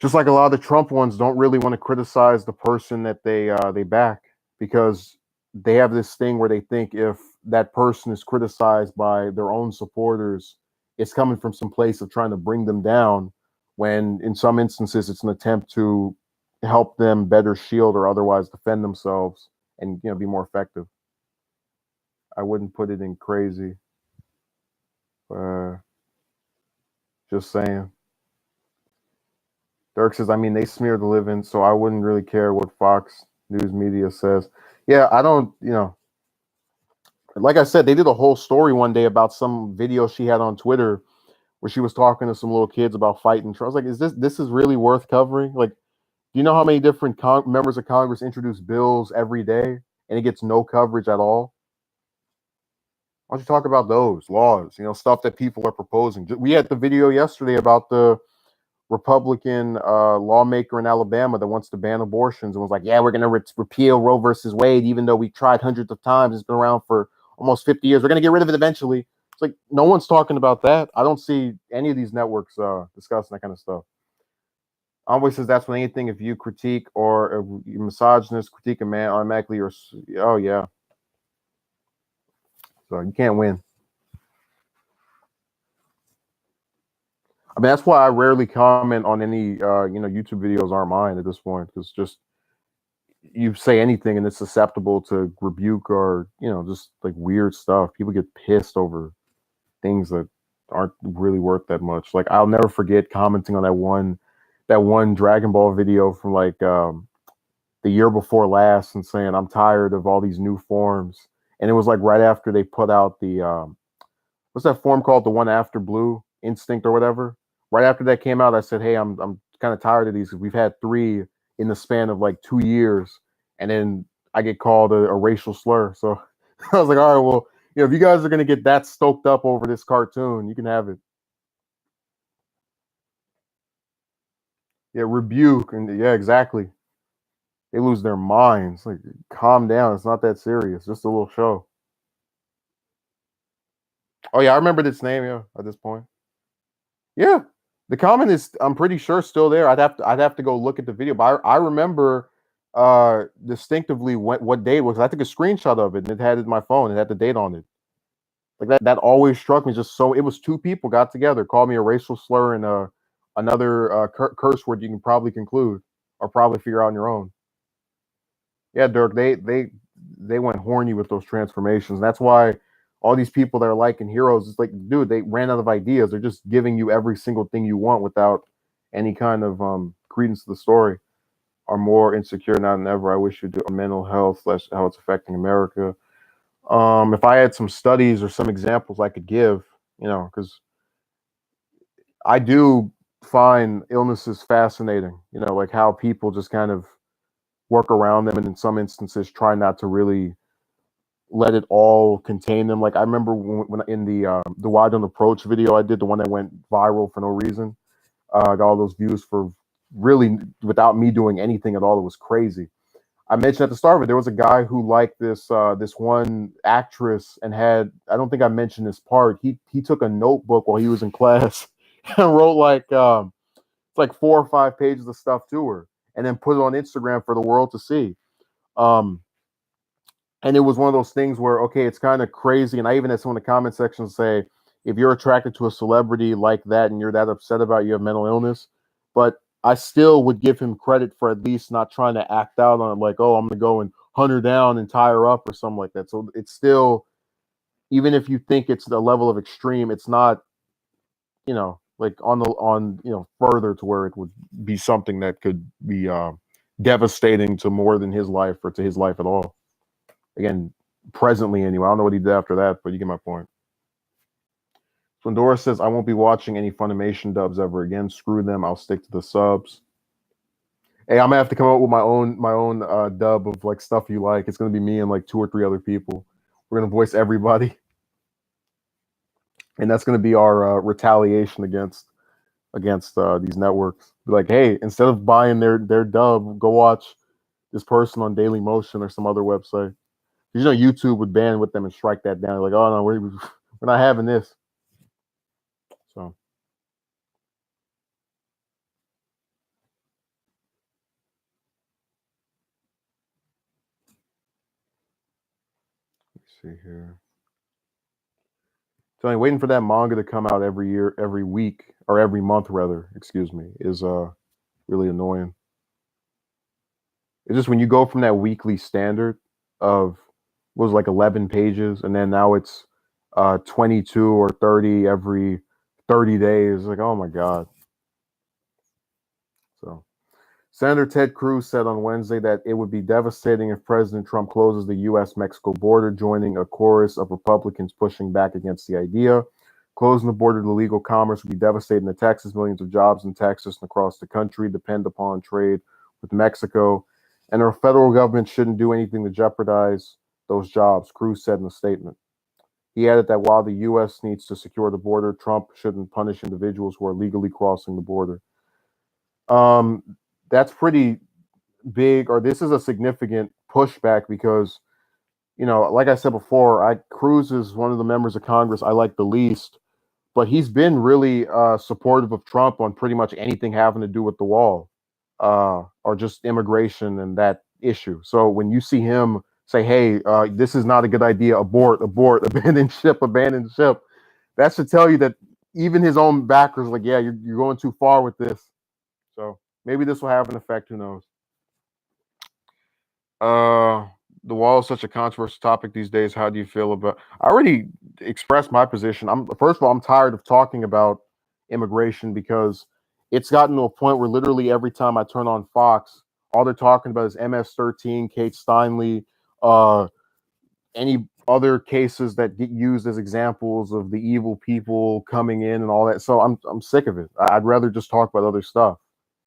just like a lot of the Trump ones, don't really want to criticize the person that they back, because they have this thing where they think if that person is criticized by their own supporters, it's coming from some place of trying to bring them down, when in some instances it's an attempt to help them better shield or otherwise defend themselves and be more effective. I wouldn't put it in crazy. Just saying. Dirk says, I mean, they smear the living, so I wouldn't really care what Fox News Media says. Yeah, I don't, like I said, they did a whole story one day about some video she had on Twitter where she was talking to some little kids about fighting. I was like, this is really worth covering? Like, do you know how many different members of Congress introduce bills every day and it gets no coverage at all? Why don't you talk about those laws, stuff that people are proposing? We had the video yesterday about the Republican lawmaker in Alabama that wants to ban abortions and was like, yeah, we're going to repeal Roe versus Wade, even though we tried hundreds of times. It's been around for almost 50 years. We're going to get rid of it eventually. It's like, no one's talking about that. I don't see any of these networks discussing that kind of stuff. Envoy says, that's when anything, if you critique or you misogynist, critique a man, automatically you're, oh yeah. So you can't win. I mean, that's why I rarely comment on any, YouTube videos aren't mine at this point, because just you say anything and it's susceptible to rebuke or, just like weird stuff. People get pissed over things that aren't really worth that much. Like, I'll never forget commenting on that one Dragon Ball video from like the year before last and saying, I'm tired of all these new forms. And it was like right after they put out the, what's that form called? The one after Blue Instinct or whatever, Right after that came out, I said, "Hey, I'm kind of tired of these because we've had 3 in the span of like 2 years, and then I get called a racial slur." So I was like, "All right, well, if you guys are gonna get that stoked up over this cartoon, you can have it." Yeah, rebuke and yeah, exactly. They lose their minds. Like, calm down. It's not that serious. Just a little show. Oh yeah, I remember this name. Yeah, at this point. Yeah, the comment is, I'm pretty sure, still there. I'd have to go look at the video, but I remember distinctively what day it was. I took a screenshot of it and it had it in my phone. It had the date on it. Like that always struck me. Just so it was 2 people got together, called me a racial slur and another curse word you can probably conclude or probably figure out on your own. Yeah, Dirk, they went horny with those transformations. That's why all these people that are liking heroes, it's like, dude, they ran out of ideas. They're just giving you every single thing you want without any kind of credence to the story. Are more insecure now than ever. I wish you'd do mental health slash how it's affecting America. If I had some studies or some examples I could give, because I do find illnesses fascinating. Like how people just kind of work around them, and in some instances try not to really let it all contain them. Like I remember when in the Wide on Approach video I did, the one that went viral for no reason, got all those views for really without me doing anything at all. It was crazy. I mentioned at the start of it, there was a guy who liked this one actress and had, I don't think I mentioned this part. He took a notebook while he was in class and wrote like 4 or 5 pages of stuff to her, and then put it on Instagram for the world to see. Um, and it was one of those things where, okay, it's kind of crazy. And I even had some in the comment section say, if you're attracted to a celebrity like that and you're that upset about you have mental illness, but I still would give him credit for at least not trying to act out on it, like, oh, I'm gonna go and hunt her down and tie her up or something like that. So it's still, even if you think it's the level of extreme, it's not, like further to where it would be something that could be devastating to more than his life or to his life at all. Again, presently anyway. I don't know what he did after that, but you get my point. Sondora says, I won't be watching any Funimation dubs ever again. Screw them. I'll stick to the subs. Hey, I'm gonna have to come up with my own dub of like stuff you like. It's gonna be me and like 2 or 3 other people. We're gonna voice everybody, and that's gonna be our retaliation against these networks. Be like, hey, instead of buying their dub, go watch this person on Daily Motion or some other website. YouTube would ban with them and strike that down. Like, oh no, we're not having this. So let's see here. So I'm waiting for that manga to come out every year, every week, or every month rather, excuse me, is really annoying. It's just when you go from that weekly standard of what was like 11 pages, and then now it's 22 or 30 every 30 days. Like, oh my god. So Senator Ted Cruz said on Wednesday that it would be devastating if President Trump closes the U.S.-Mexico border, joining a chorus of Republicans pushing back against the idea. Closing the border to legal commerce would be devastating to Texas. Millions of jobs in Texas and across the country depend upon trade with Mexico, and our federal government shouldn't do anything to jeopardize those jobs, Cruz said in a statement. He added that while the U.S. needs to secure the border, Trump shouldn't punish individuals who are legally crossing the border. Um, that's pretty big, or this is a significant pushback because, like I said before, Cruz is one of the members of Congress I like the least, but he's been really supportive of Trump on pretty much anything having to do with the wall, or just immigration and that issue. So when you see him say, "Hey, this is not a good idea. Abort, abort, abandon ship," that should tell you that even his own backers are like, "Yeah, you're going too far with this." So maybe this will have an effect. Who knows? Uh, the wall is such a controversial topic these days. How do you feel about? I already expressed my position. I'm First of all, I'm tired of talking about immigration because it's gotten to a point where literally every time I turn on Fox, all they're talking about is MS-13, Kate Steinle, any other cases that get used as examples of the evil people coming in and all that. So I'm sick of it. I'd rather just talk about other stuff,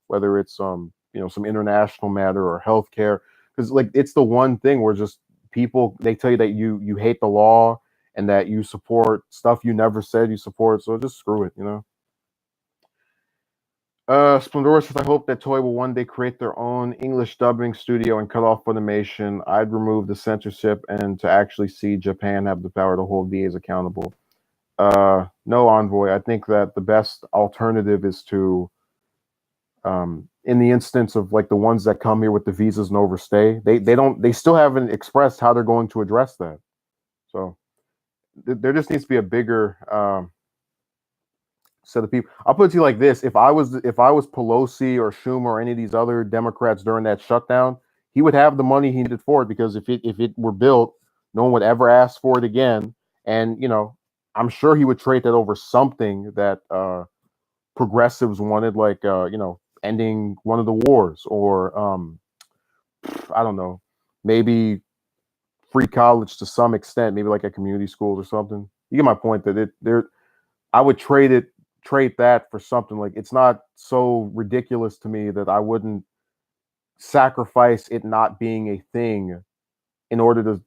whether it's some international matter or healthcare, because like it's the one thing where just people, they tell you that you hate the law and that you support stuff you never said you support. So just screw it. Splendor says, I hope that Toei will one day create their own English dubbing studio and cut off Funimation. I'd remove the censorship and to actually see Japan have the power to hold VAs accountable. No, Envoy. I think that the best alternative is to, in the instance of like the ones that come here with the visas and overstay, they still haven't expressed how they're going to address that. So there just needs to be a bigger set of people. I'll put it to you like this: if I was Pelosi or Schumer or any of these other Democrats during that shutdown, he would have the money he needed for it, because if it were built, no one would ever ask for it again. And I'm sure he would trade that over something that progressives wanted, like ending one of the wars, or I don't know, maybe free college to some extent, maybe like at community schools or something. You get my point, that I would trade that for something. Like, it's not so ridiculous to me that I wouldn't sacrifice it not being a thing in order to,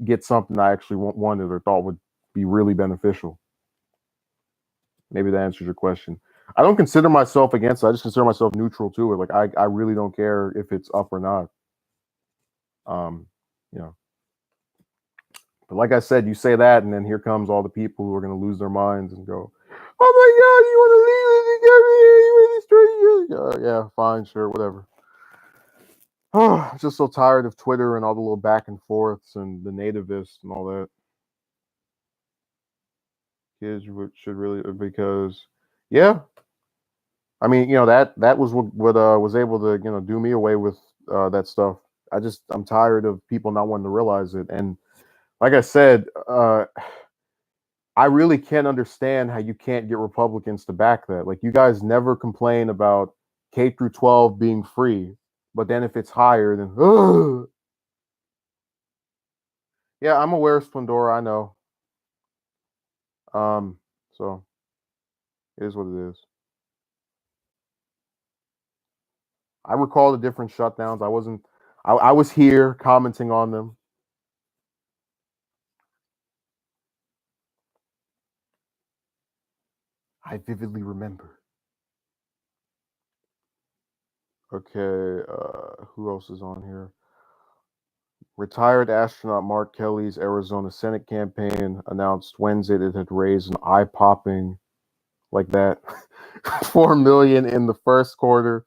get something I actually wanted or thought would be really beneficial. Maybe that answers your question. I don't consider myself against it. I just consider myself neutral to it. Like, I really don't care if it's up or not. You know. But like I said, you say that, and then here comes all the people who are going to lose their minds and go, "Oh my God, you want to leave? You in the street?" Yeah, fine, sure, whatever. Oh, I'm just so tired of Twitter and all the little back and forths and the nativists and all that. Kids should really, because, yeah, I mean, that was what was able to do me away with that stuff. I'm tired of people not wanting to realize it, and like I said, I really can't understand how you can't get Republicans to back that. Like, you guys never complain about K through 12 being free, but then if it's higher, then ugh. Yeah, I'm aware of Splendora. I know. So it is what it is. I recall the different shutdowns. I was here commenting on them. I vividly remember. Okay, who else is on here? Retired astronaut Mark Kelly's Arizona Senate campaign announced Wednesday that it had raised an eye-popping, like that, 4 million in the first quarter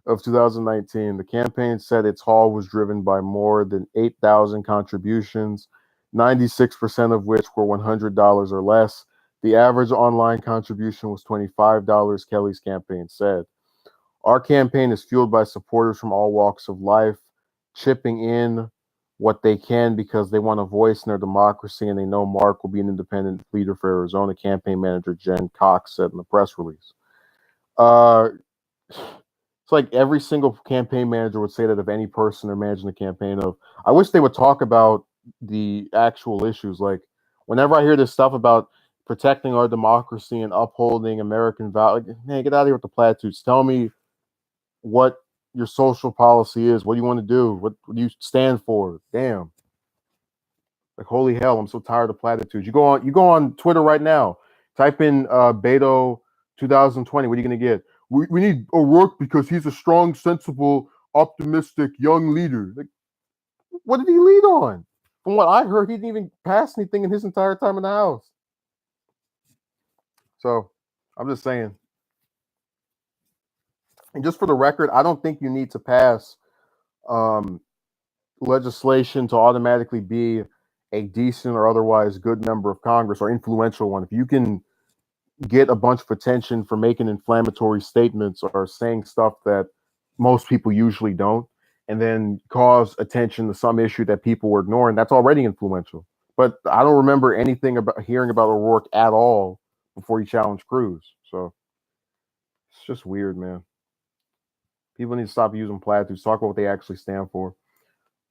of 2019. The campaign said its haul was driven by more than 8,000 contributions, 96% of which were $100 or less. The average online contribution was $25, Kelly's campaign said. Our campaign is fueled by supporters from all walks of life, chipping in what they can because they want a voice in their democracy, and they know Mark will be an independent leader for Arizona, campaign manager Jen Cox said in the press release. It's like every single campaign manager would say that of any person they're managing a campaign of. I wish they would talk about the actual issues. Like, whenever I hear this stuff about protecting our democracy and upholding American values, man, get out of here with the platitudes. Tell me what your social policy is. What do you want to do? What do you stand for? Damn. Like, holy hell, I'm so tired of platitudes. You go on Twitter right now, type in Beto 2020. What are you gonna get? We need O'Rourke because he's a strong, sensible, optimistic young leader. Like, what did he lead on? From what I heard, he didn't even pass anything in his entire time in the House. So I'm just saying. And just for the record, I don't think you need to pass legislation to automatically be a decent or otherwise good member of Congress or influential one. If you can get a bunch of attention for making inflammatory statements or saying stuff that most people usually don't, and then cause attention to some issue that people were ignoring, that's already influential. But I don't remember anything about hearing about O'Rourke at all before he challenged Cruz. So it's just weird, man. People need to stop using platitudes. Talk about what they actually stand for.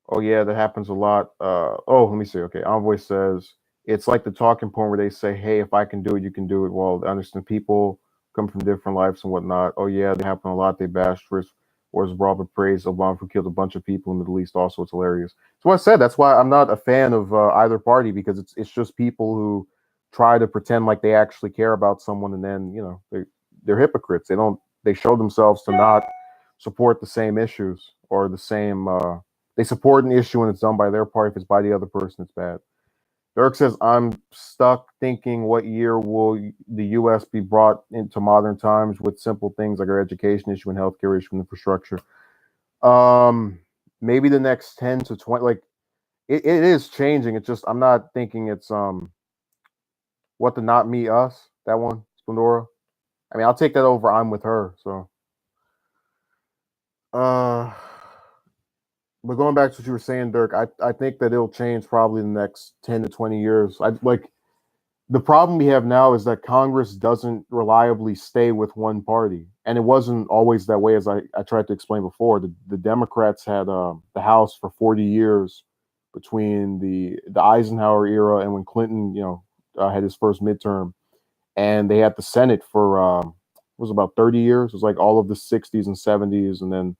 Oh yeah, that happens a lot. Let me see. Okay, Envoy says it's like the talking point where they say, "Hey, if I can do it, you can do it." Well, I understand people come from different lives and whatnot. Oh yeah, they happen a lot. They bash first, whereas Robert praised Obama who killed a bunch of people in the Middle East. Also, it's hilarious. So I said that's why I'm not a fan of either party because it's just people who try to pretend like they actually care about someone and then they're hypocrites. They show themselves to not support the same issues or the same. They support an issue when it's done by their part. If it's by the other person, it's bad. Dirk says, I'm stuck thinking what year will the U.S. be brought into modern times with simple things like our education issue and healthcare issue and infrastructure. Um, Maybe the next 10 to 20, like it is changing. It's just, I'm not thinking it's, what the not me, us, that one, Splendora. I mean, I'll take that over. I'm with her. So, uh, but going back to what you were saying, Dirk, I think that it'll change probably in the next 10 to 20 years. I like the problem we have now is that Congress doesn't reliably stay with one party. And it wasn't always that way, as I tried to explain before. The Democrats had the House for 40 years between the Eisenhower era and when Clinton, had his first midterm. And they had the Senate for, it was about 30 years. It was like all of the 60s and 70s. And then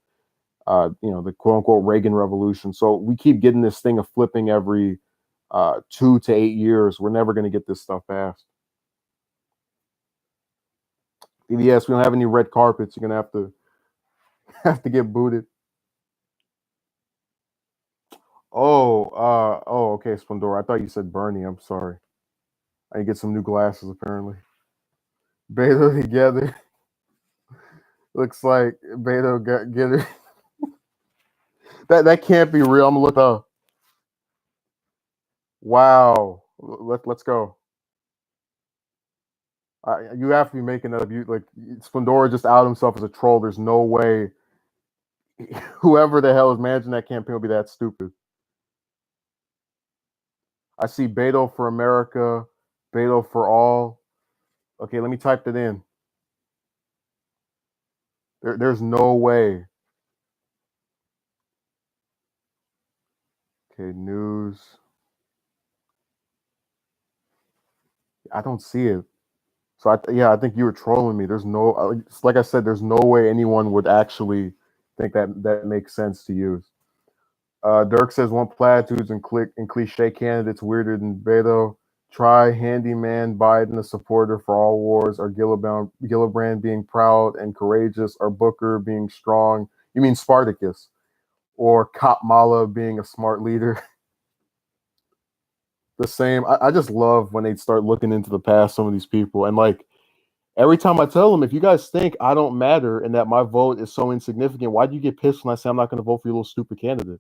the quote unquote Reagan Revolution. So we keep getting this thing of flipping every 2 to 8 years. We're never going to get this stuff passed. Yes, we don't have any red carpets. You're gonna have to have to get booted. Okay, Splendor. I thought you said Bernie. I'm sorry. I get some new glasses apparently. Beto together. Looks like Beto got get her. That can't be real. I'm gonna look up. Wow. Let's go. You have to be making that up. You like Splendora just out himself as a troll. There's no way whoever the hell is managing that campaign will be that stupid. I see Beto for America, Beto for all. Okay, let me type that in. There's no way. Okay, news. I don't see it. So I think you were trolling me. There's no, like I said, there's no way anyone would actually think that makes sense to use. Dirk says one platitudes and cliche candidates weirder than Beto. Try handyman Biden, a supporter for all wars, or Gillibrand being proud and courageous, or Booker being strong. You mean Spartacus, or Kamala being a smart leader. The same. I just love when they start looking into the past. Some of these people, and like every time I tell them, if you guys think I don't matter and that my vote is so insignificant, why do you get pissed when I say I'm not going to vote for your little stupid candidate?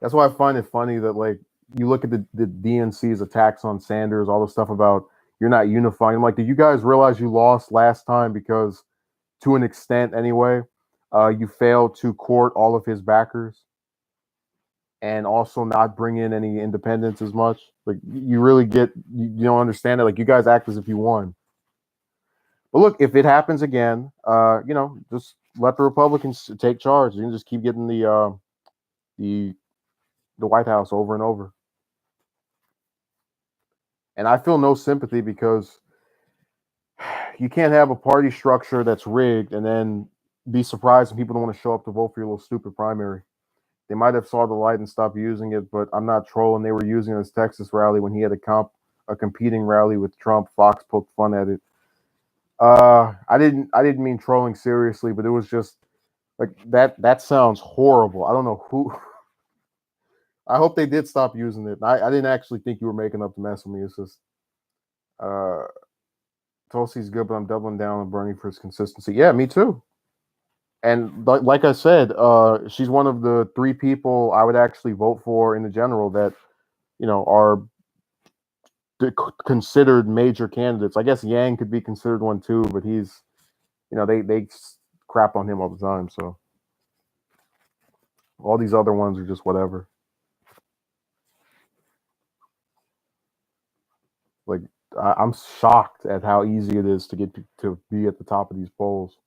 That's why I find it funny that like you look at the DNC's attacks on Sanders, all the stuff about you're not unifying. I'm like, did you guys realize you lost last time because, to an extent anyway, you failed to court all of his backers and also not bring in any independents as much? Like, you really you don't understand it. Like, you guys act as if you won. But look, if it happens again, just let the Republicans take charge. You can just keep getting the the White House over and over. And I feel no sympathy because you can't have a party structure that's rigged and then be surprised when people don't want to show up to vote for your little stupid primary. They might have saw the light and stopped using it, but I'm not trolling. They were using his Texas rally when he had a competing rally with Trump. Fox poked fun at it. I didn't mean trolling seriously, but it was just like that sounds horrible. I don't know who. I hope they did stop using it. I didn't actually think you were making up to mess with me. It's just uh Tulsi's good, but I'm doubling down on Bernie for his consistency. Yeah, me too. And like I said, she's one of the three people I would actually vote for in the general that are considered major candidates. I guess Yang could be considered one too, but he's they crap on him all the time. So all these other ones are just whatever. Like I'm shocked at how easy it is to get to be at the top of these polls.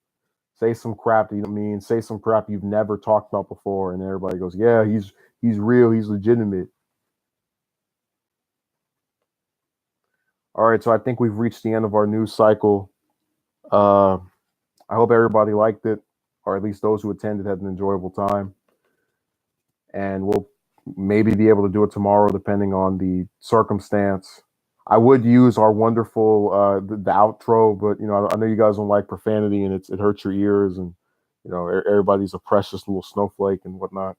Say some crap that you don't mean. Say some crap you've never talked about before, and everybody goes, "Yeah, he's real. He's legitimate." All right, so I think we've reached the end of our news cycle. Uh, I hope everybody liked it, or at least those who attended had an enjoyable time. And we'll maybe be able to do it tomorrow, depending on the circumstance. I would use our wonderful the outro, but I know you guys don't like profanity, and it hurts your ears, and everybody's a precious little snowflake and whatnot.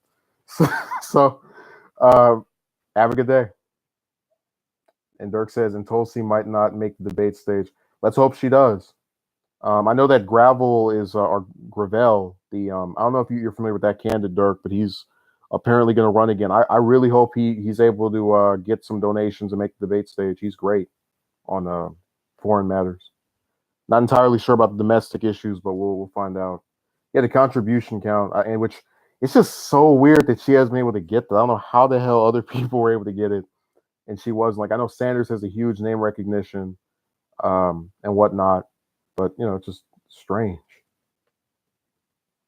So uh, have a good day. And Dirk says, and Tulsi might not make the debate stage. Let's hope she does. I know that Gravel is or Gravel. I don't know if you're familiar with that candidate, Dirk, but he's apparently going to run again. I really hope he's able to get some donations and make the debate stage. He's great on foreign matters. Not entirely sure about the domestic issues, but we'll find out. Yeah, the contribution count, and which it's just so weird that she hasn't been able to get that. I don't know how the hell other people were able to get it, and she wasn't. Like, I know Sanders has a huge name recognition, and whatnot, but it's just strange.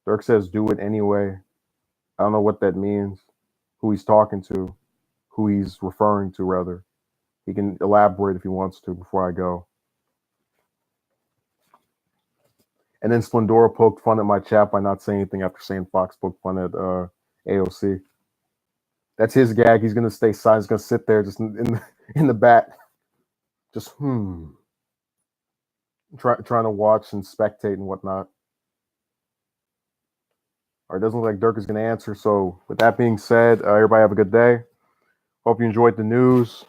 Dirk says, "Do it anyway." I don't know what that means. Who he's talking to, who he's referring to, rather. He can elaborate if he wants to before I go. And then Splendora poked fun at my chat by not saying anything after saying Fox poked fun at AOC. That's his gag. He's gonna stay silent. He's gonna sit there just in the back, just trying to watch and spectate and whatnot. All right, doesn't look like Dirk is gonna answer. So with that being said, everybody have a good day. Hope you enjoyed the news.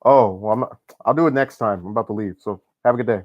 Well, I'll do it next time. I'm about to leave. So have a good day.